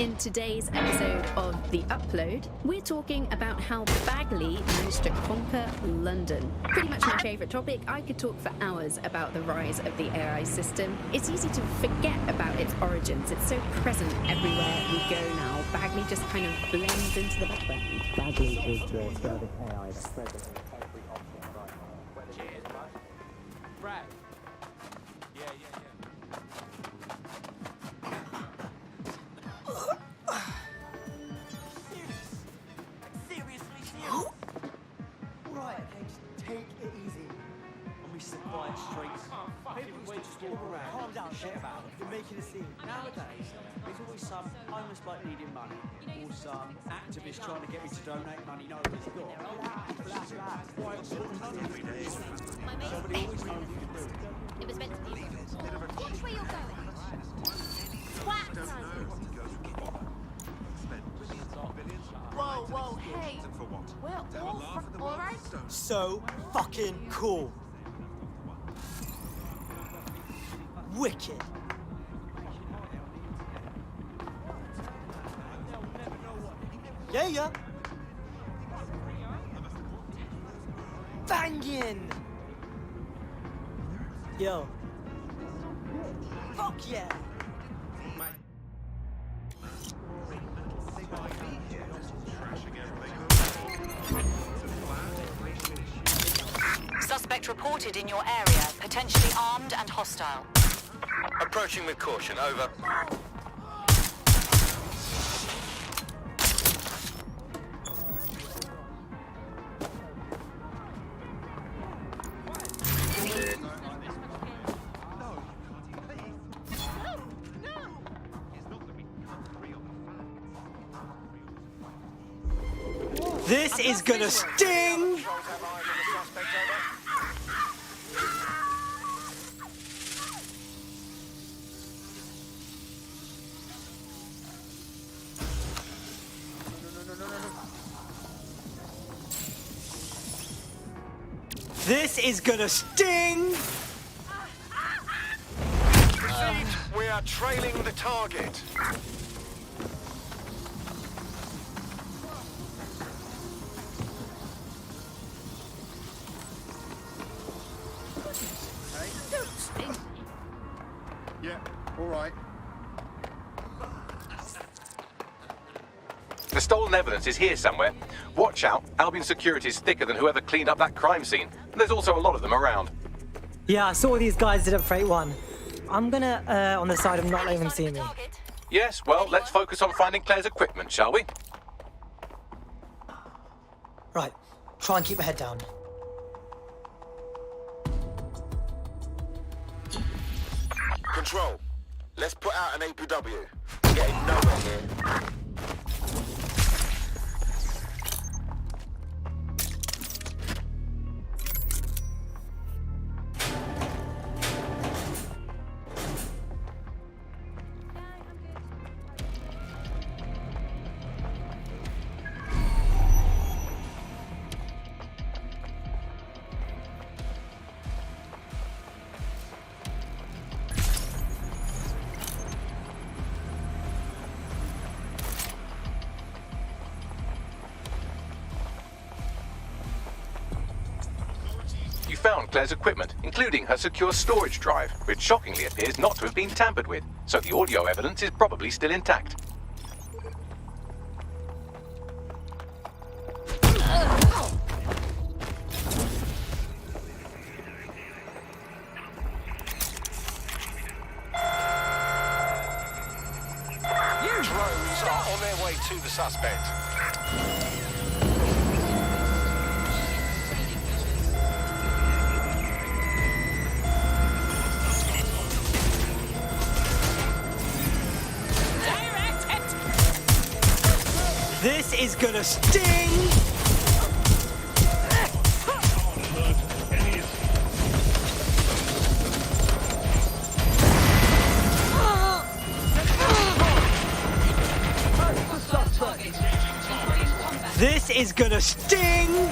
In today's episode of The Upload, we're talking about how Bagley managed to conquer London. Pretty much my favourite topic. I could talk for hours about the rise of the AI system. It's easy to forget about its origins. It's so present everywhere we go now. Bagley just kind of blends into the background. Bagley is the service AI that's present in every object, right? Cheers, bud. Brad. Yeah. Right, okay, just take it easy. On these quiet streets. People used to just walk around. Calm down, shit about it. You're making a scene. Nowadays, there's always some homeless bloke needing money, or some activist trying to get me to donate money no one's got. Somebody always knows what to do. It was meant to be. Watch where you're going. Twat! Whoa, hey. We're all alright? So fucking cool. Wicked. Yeah. Banging. Yo. Fuck yeah. Suspect reported in your area, potentially armed and hostile. Approaching with caution, over. This is gonna sting! This is gonna sting! Proceed. We are trailing the target. Yeah, all right. The stolen evidence is here somewhere. Watch out, Albion security is thicker than whoever cleaned up that crime scene. There's also a lot of them around. Yeah, I saw these guys did at Freight 1. I'm gonna on the side of not letting them see me. Yes, well, let's focus on finding Claire's equipment, shall we? Right, try and keep my head down. Control. Let's put out an APW. We're getting nowhere here. You found Claire's equipment, including her secure storage drive, which shockingly appears not to have been tampered with, so the audio evidence is probably still intact. Drones are on their way to the suspect. This is gonna sting! This is gonna sting!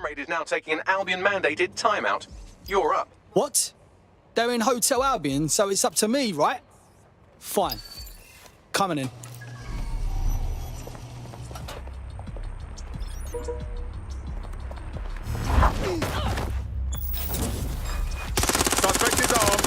raid is now taking an Albion-mandated timeout. You're up. What? They're in Hotel Albion, so it's up to me, right? Fine. Coming in. Suspect is armed.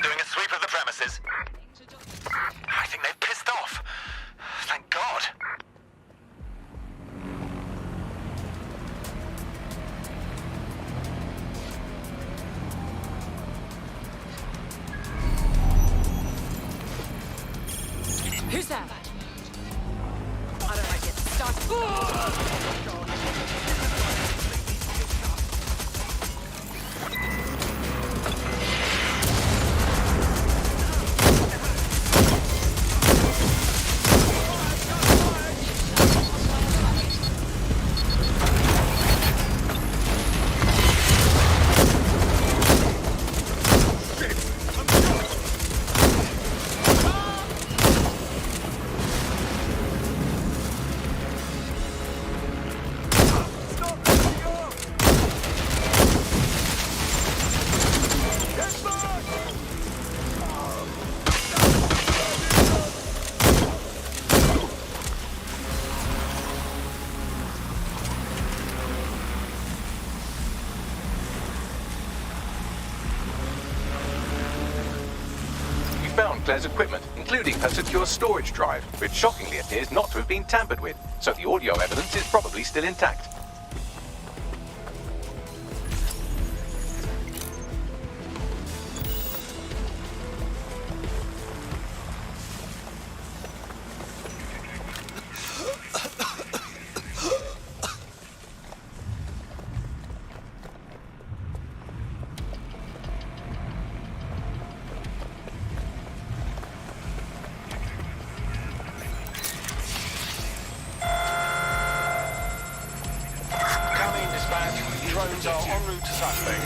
Doing a sweep of the premises. I think they've pissed off. Thank God. Who's that? I don't like it. Start. Found Claire's equipment, including her secure storage drive, which shockingly appears not to have been tampered with, so the audio evidence is probably still intact. Drones are en route to suspect.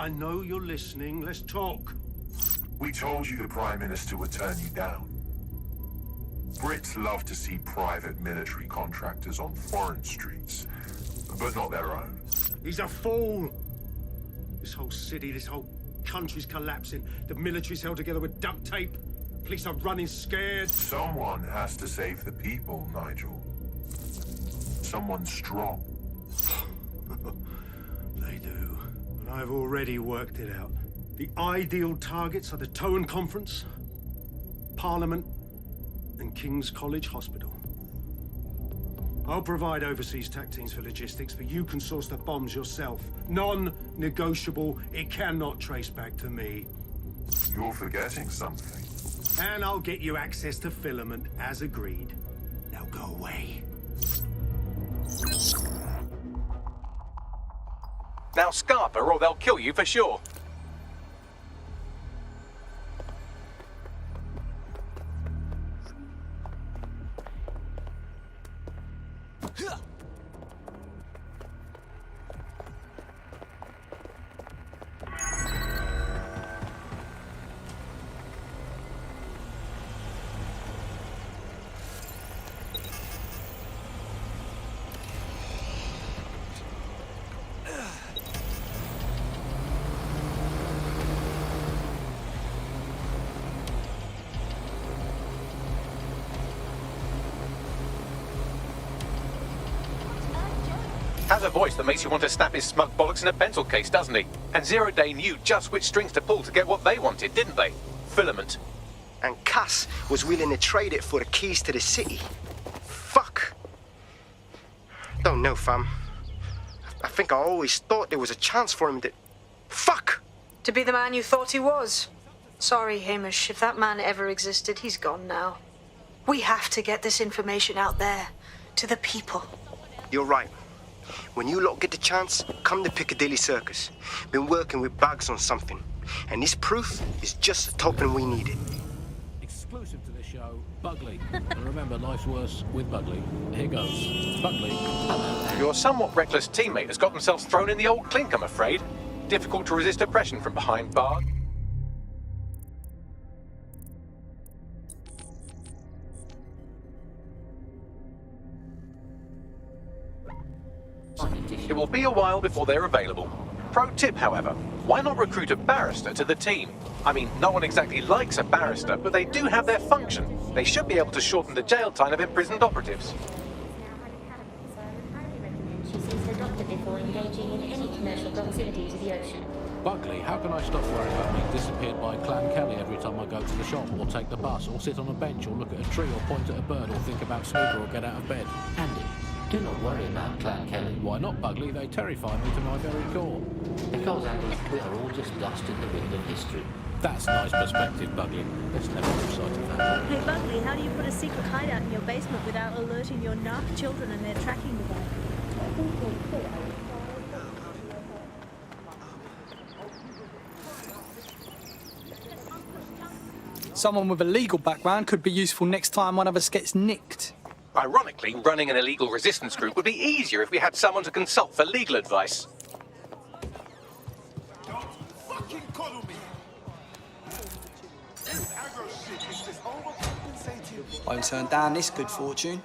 I know you're listening. Let's talk. We told you the Prime Minister would turn you down. Brits love to see private military contractors on foreign streets, but not their own. He's a fool. This whole city, this whole country's collapsing. The military's held together with duct tape. Police are running scared. Someone has to save the people, Nigel. Someone strong. They do. And I've already worked it out. The ideal targets are the Towan Conference, Parliament, and King's College Hospital. I'll provide overseas tac teams for logistics, but you can source the bombs yourself. Non-negotiable. It cannot trace back to me. You're forgetting something. And I'll get you access to filament, as agreed. Now go away. Now scarper or they'll kill you for sure. Has a voice that makes you want to snap his smug bollocks in a pencil case, doesn't he? And Zero Day knew just which strings to pull to get what they wanted, didn't they? Filament. And Cass was willing to trade it for the keys to the city. Fuck. Don't know, fam. I think I always thought there was a chance for him to... Fuck! To be the man you thought he was. Sorry, Hamish. If that man ever existed, he's gone now. We have to get this information out there, to the people. You're right. When you lot get the chance, come to Piccadilly Circus. Been working with Bugs on something. And this proof is just the token we needed. Exclusive to the show, Bugley. And remember, life's worse with Bugley. Here goes. Bugley. Your somewhat reckless teammate has got themselves thrown in the old clink, I'm afraid. Difficult to resist oppression from behind bars. It will be a while before they're available. Pro tip, however, why not recruit a barrister to the team? I mean, no one exactly likes a barrister, but they do have their function. They should be able to shorten the jail time of imprisoned operatives. She sees her doctor before engaging in any commercial proximity to the ocean. Bugley, how can I stop worrying about being disappeared by Clan Kelly every time I go to the shop, or take the bus, or sit on a bench, or look at a tree, or point at a bird, or think about snooker, or get out of bed? Andy, do not worry about Clan Kelly. Why not, Bugley? They terrify me to my very core. Because, Andy, we are all just dust in the wind of history. That's nice perspective, Bugley. Let's never lose sight of that. Hey, Bugley, how do you put a secret hideout in your basement without alerting your narc children and their tracking device? Someone with a legal background could be useful next time one of us gets nicked. Ironically, running an illegal resistance group would be easier if we had someone to consult for legal advice. Don't fucking coddle me! This aggro shit is just overcompensating. Won't turn down this good fortune.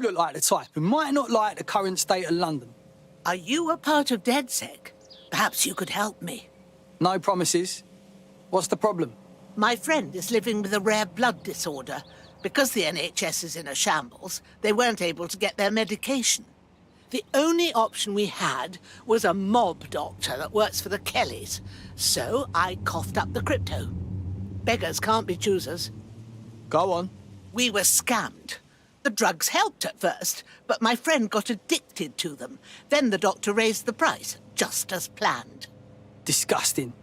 You look like the type who might not like the current state of London. Are you a part of DedSec? Perhaps you could help me. No promises. What's the problem? My friend is living with a rare blood disorder. Because the NHS is in a shambles, they weren't able to get their medication. The only option we had was a mob doctor that works for the Kellys. So I coughed up the crypto. Beggars can't be choosers. Go on. We were scammed. The drugs helped at first, but my friend got addicted to them. Then the doctor raised the price, just as planned. Disgusting.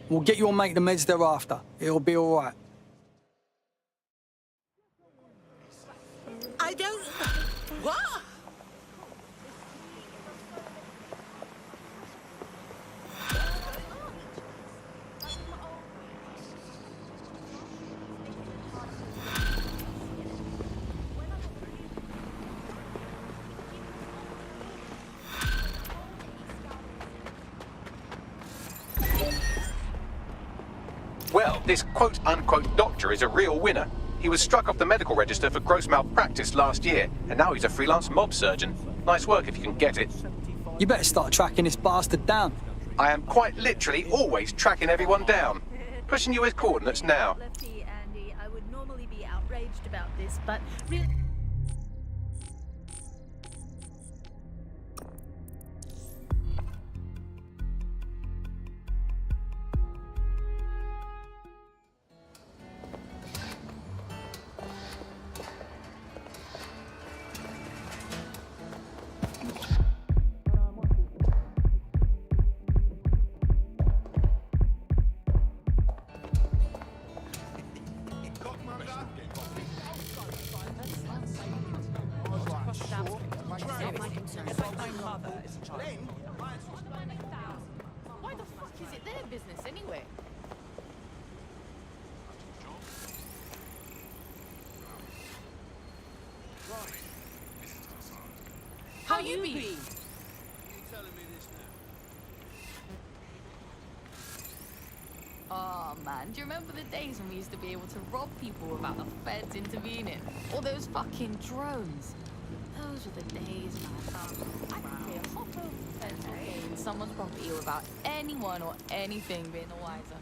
We'll get your mate the meds thereafter. It'll be all right. I don't... What? Well, this quote-unquote doctor is a real winner. He was struck off the medical register for gross malpractice last year, and now he's a freelance mob surgeon. Nice work if you can get it. You better start tracking this bastard down. I am quite literally always tracking everyone down. Pushing you his coordinates now. Lefty, Andy, I would normally be outraged about this, but really... Why the fuck is it their business anyway? How you be? Oh man, do you remember the days when we used to be able to rob people without the feds intervening? Or those fucking drones? Those were the days, man. I could play a hopper in someone's property without anyone or anything being the wiser.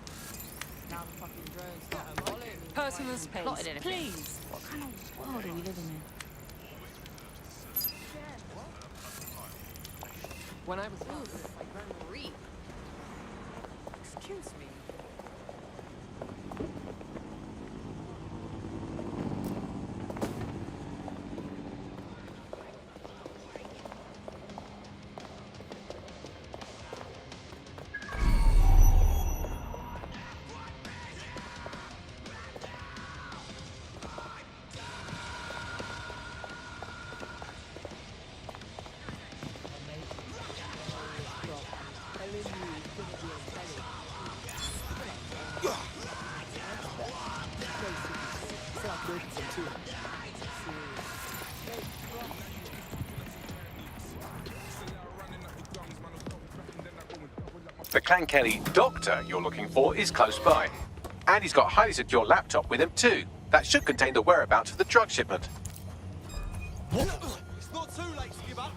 Now the fucking drones start following me. Personal space, Plotted anything. please. What kind of world are we living in? When I was Reap. excuse me. The Clan Kelly doctor you're looking for is close by. And he's got a highly secure laptop with him too. That should contain the whereabouts of the drug shipment. It's not too late to give up.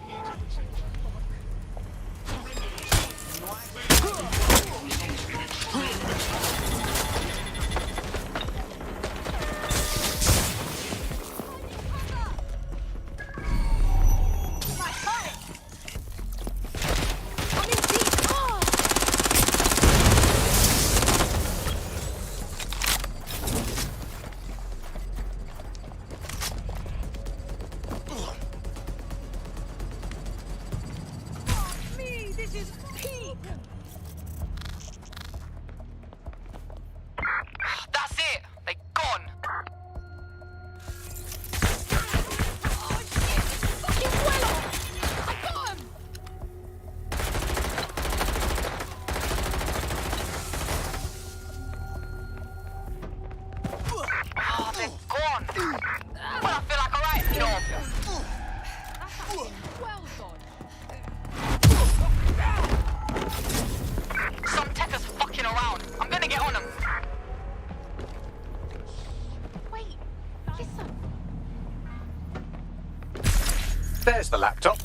There's the laptop.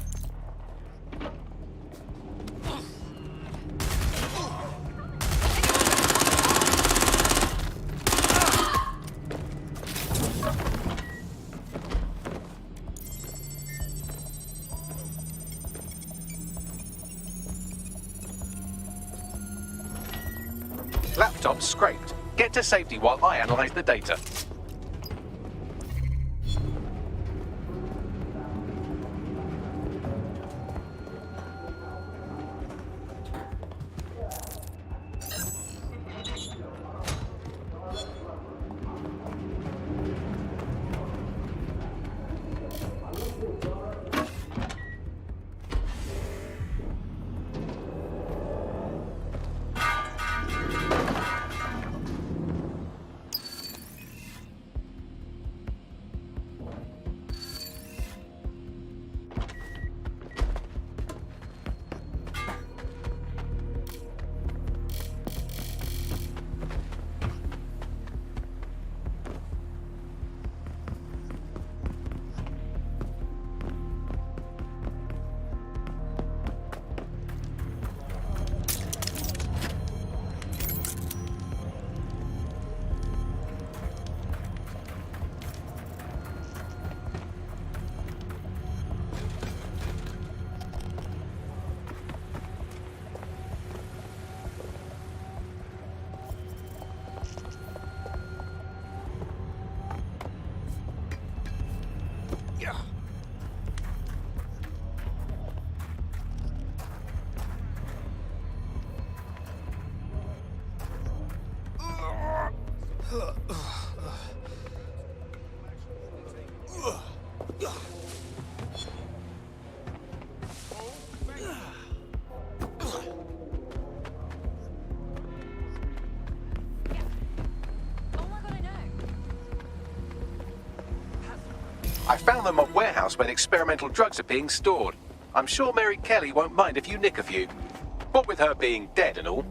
Laptop scraped. Get to safety while I analyze the data. I found the mob warehouse where the experimental drugs are being stored. I'm sure Mary Kelly won't mind if you nick a few. What with her being dead and all.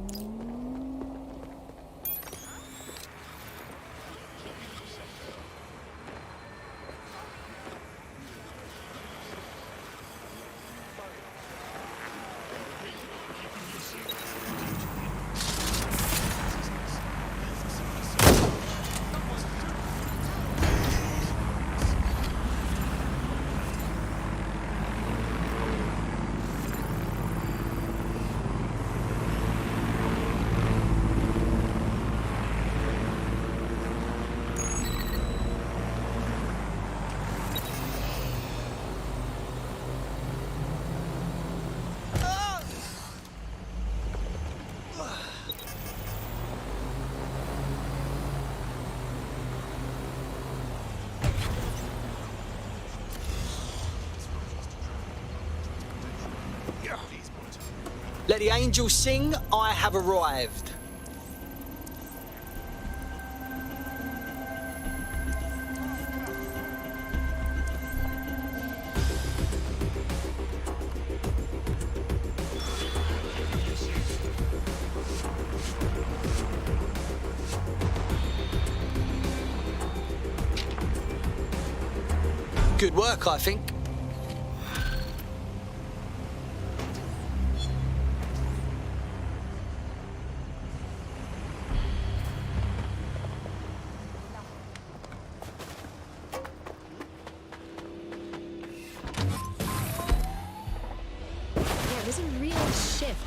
Let the angels sing, I have arrived. Good work, I think.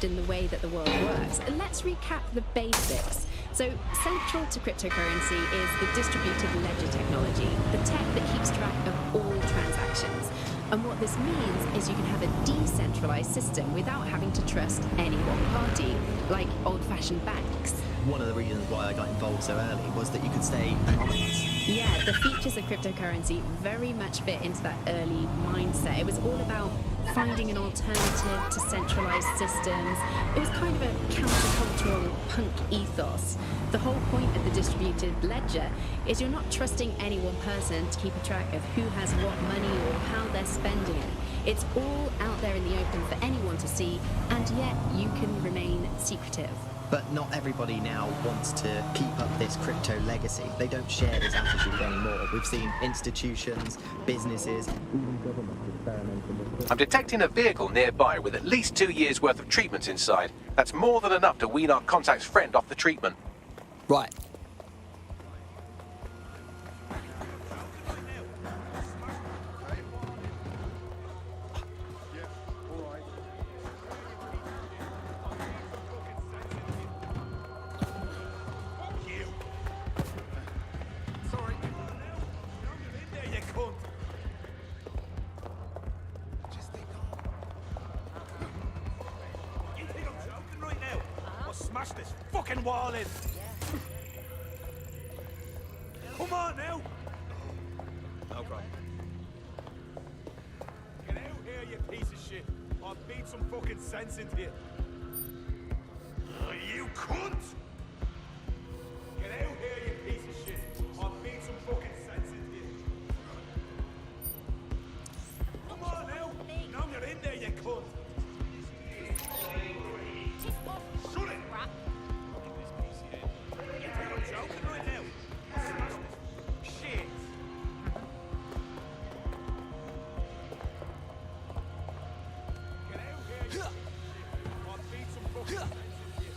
In the way that the world works. And let's recap the basics. So central to cryptocurrency is the distributed ledger technology, the tech that keeps track of all transactions. And what this means is you can have a decentralized system without having to trust any one party, like old-fashioned banks. One of the reasons why I got involved so early was that you could stay anonymous. Yeah, the features of cryptocurrency very much fit into that early mindset. It was all about finding an alternative to centralized systems. It was kind of a countercultural punk ethos. The whole point of the distributed ledger is you're not trusting any one person to keep a track of who has what money or how they're spending it. It's all out there in the open for anyone to see, and yet you can remain secretive. But not everybody now wants to keep up this crypto legacy. They don't share this attitude anymore. We've seen institutions, businesses, even governments experimenting with this. I'm detecting a vehicle nearby with at least 2 years' worth of treatments inside. That's more than enough to wean our contact's friend off the treatment. Right. Smash this fucking wall in! Come on now! No problem. Get out here, you piece of shit! I'll beat some fucking sense into you! You cunt! Get out here, you piece of shit! I'll beat some fucking sense into you! Come on now! Now you're in there, you cunt! Shut it! You think I'm joking right now? Smash this shit! Get out here, you I'll beat some fucking sense into you.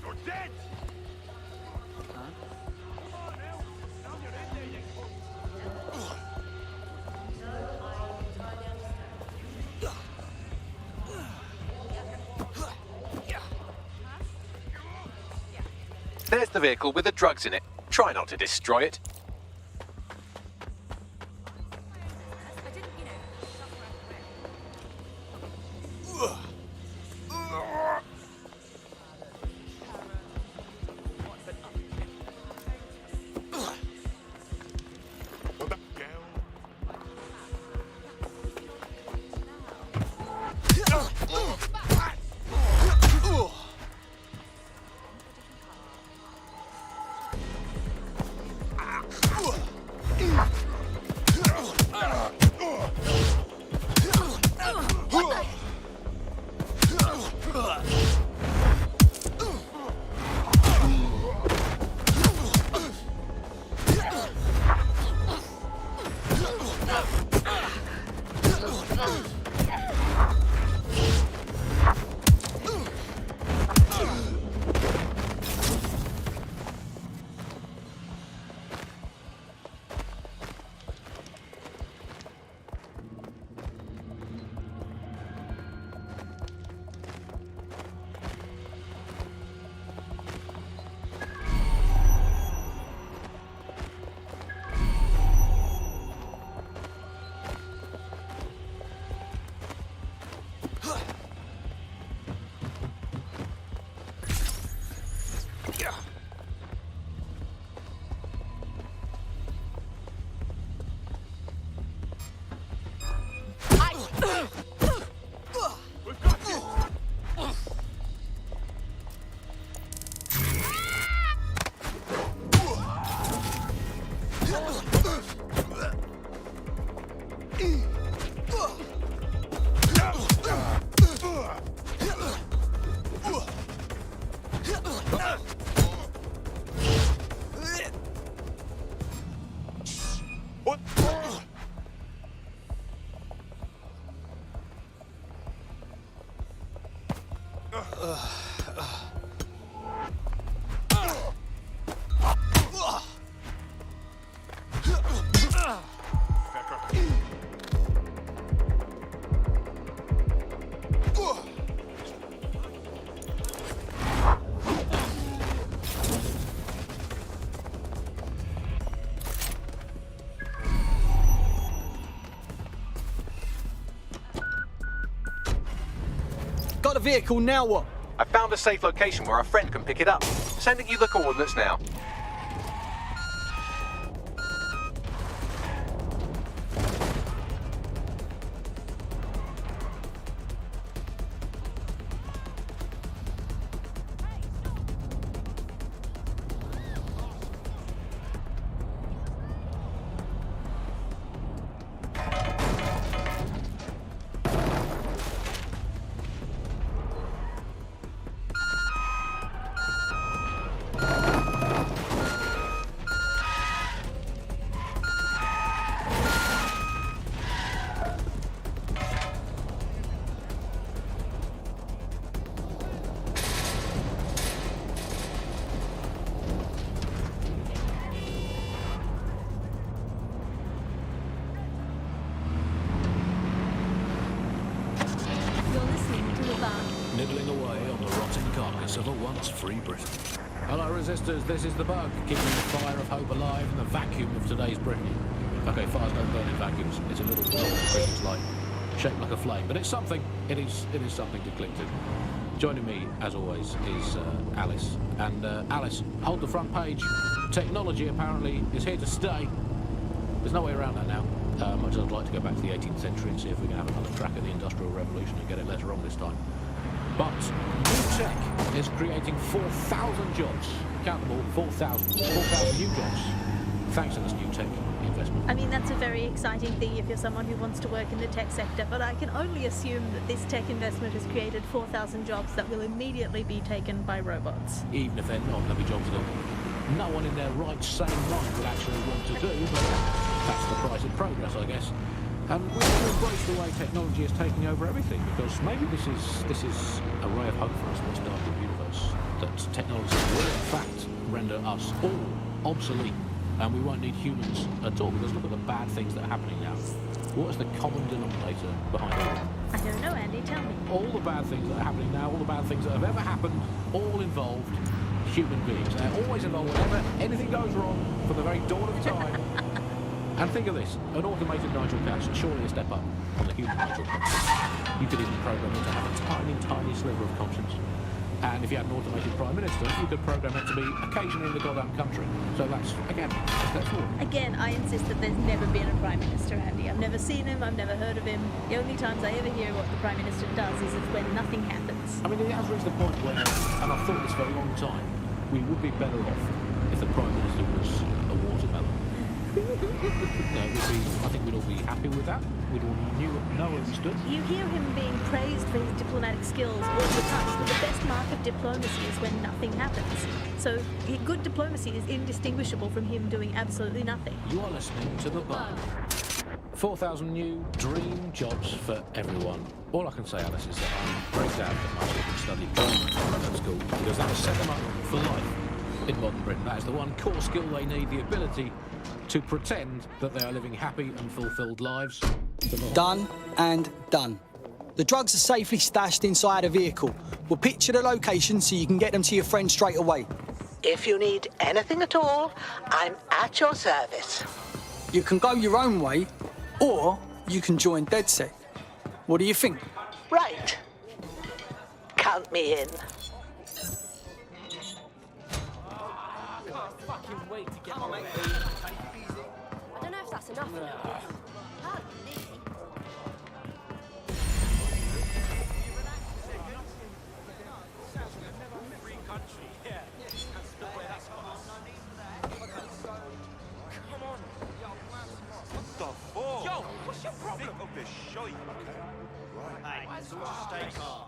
You're dead! Come on now! Now you're in there, you cunt! There's the vehicle with the drugs in it. Try not to destroy it. Got a vehicle, now what? I found a safe location where our friend can pick it up. Sending you the coordinates now. promise of a once-free Britain. Hello, resistors, this is the bug, keeping the fire of hope alive in the vacuum of today's Britain. Okay, fires don't burn in vacuums. It's a little Christmas light, shaped like a flame, but it's something. It is something to cling to. Joining me, as always, is Alice. And Alice, hold the front page. Technology apparently is here to stay. There's no way around that now. Much as I'd like to go back to the 18th century and see if we can have another crack at the Industrial Revolution and get it less wrong this time. But new tech is creating 4,000 jobs. Count them all, 4,000 new jobs, thanks to this new tech investment. I mean, that's a very exciting thing if you're someone who wants to work in the tech sector, but I can only assume that this tech investment has created 4,000 jobs that will immediately be taken by robots. Even if they're not, there'll be jobs that no one in their right sane mind would actually want to do, but that's the price of progress, I guess. And we have to embrace the way technology is taking over everything, because maybe this is a ray of hope for us in this dark universe, that technology will in fact render us all obsolete, and we won't need humans at all, because look at the bad things that are happening now. What is the common denominator behind all of them? I don't know, Andy, tell me. All the bad things that are happening now, all the bad things that have ever happened, all involved human beings. They're always involved whenever anything goes wrong from the very dawn of time. And think of this, an automated Nigel Catch, surely a step up on the human Nigel Catch. You could even program it to have a tiny, tiny sliver of conscience. And if you had an automated Prime Minister, you could program it to be occasionally in the goddamn country. So that's, again, a step forward. Again, I insist that there's never been a Prime Minister, Andy. I've never seen him, I've never heard of him. The only times I ever hear what the Prime Minister does is when nothing happens. I mean, it has reached the point where, and I've thought this for a long time, we would be better off if the Prime Minister was a watermelon. I think we'd all be happy with that. We'd all know where we stood. You hear him being praised for his diplomatic skills all the time, but the best mark of diplomacy is when nothing happens. So good diplomacy is indistinguishable from him doing absolutely nothing. You are listening to The Bug. 4,000 new dream jobs for everyone. All I can say, Alice, is that I'm very glad that my children studied drama at school, because that will set them up for life in modern Britain. That is the one core skill they need, the ability to pretend that they are living happy and fulfilled lives. Done and done. The drugs are safely stashed inside a vehicle. We'll picture the location so you can get them to your friend straight away. If you need anything at all, I'm at your service. You can go your own way, or you can join DedSec. What do you think? Right. Count me in. I don't know if that's enough. Yo, what's your problem? Think of this shite, okay? Right. Hey, stay calm.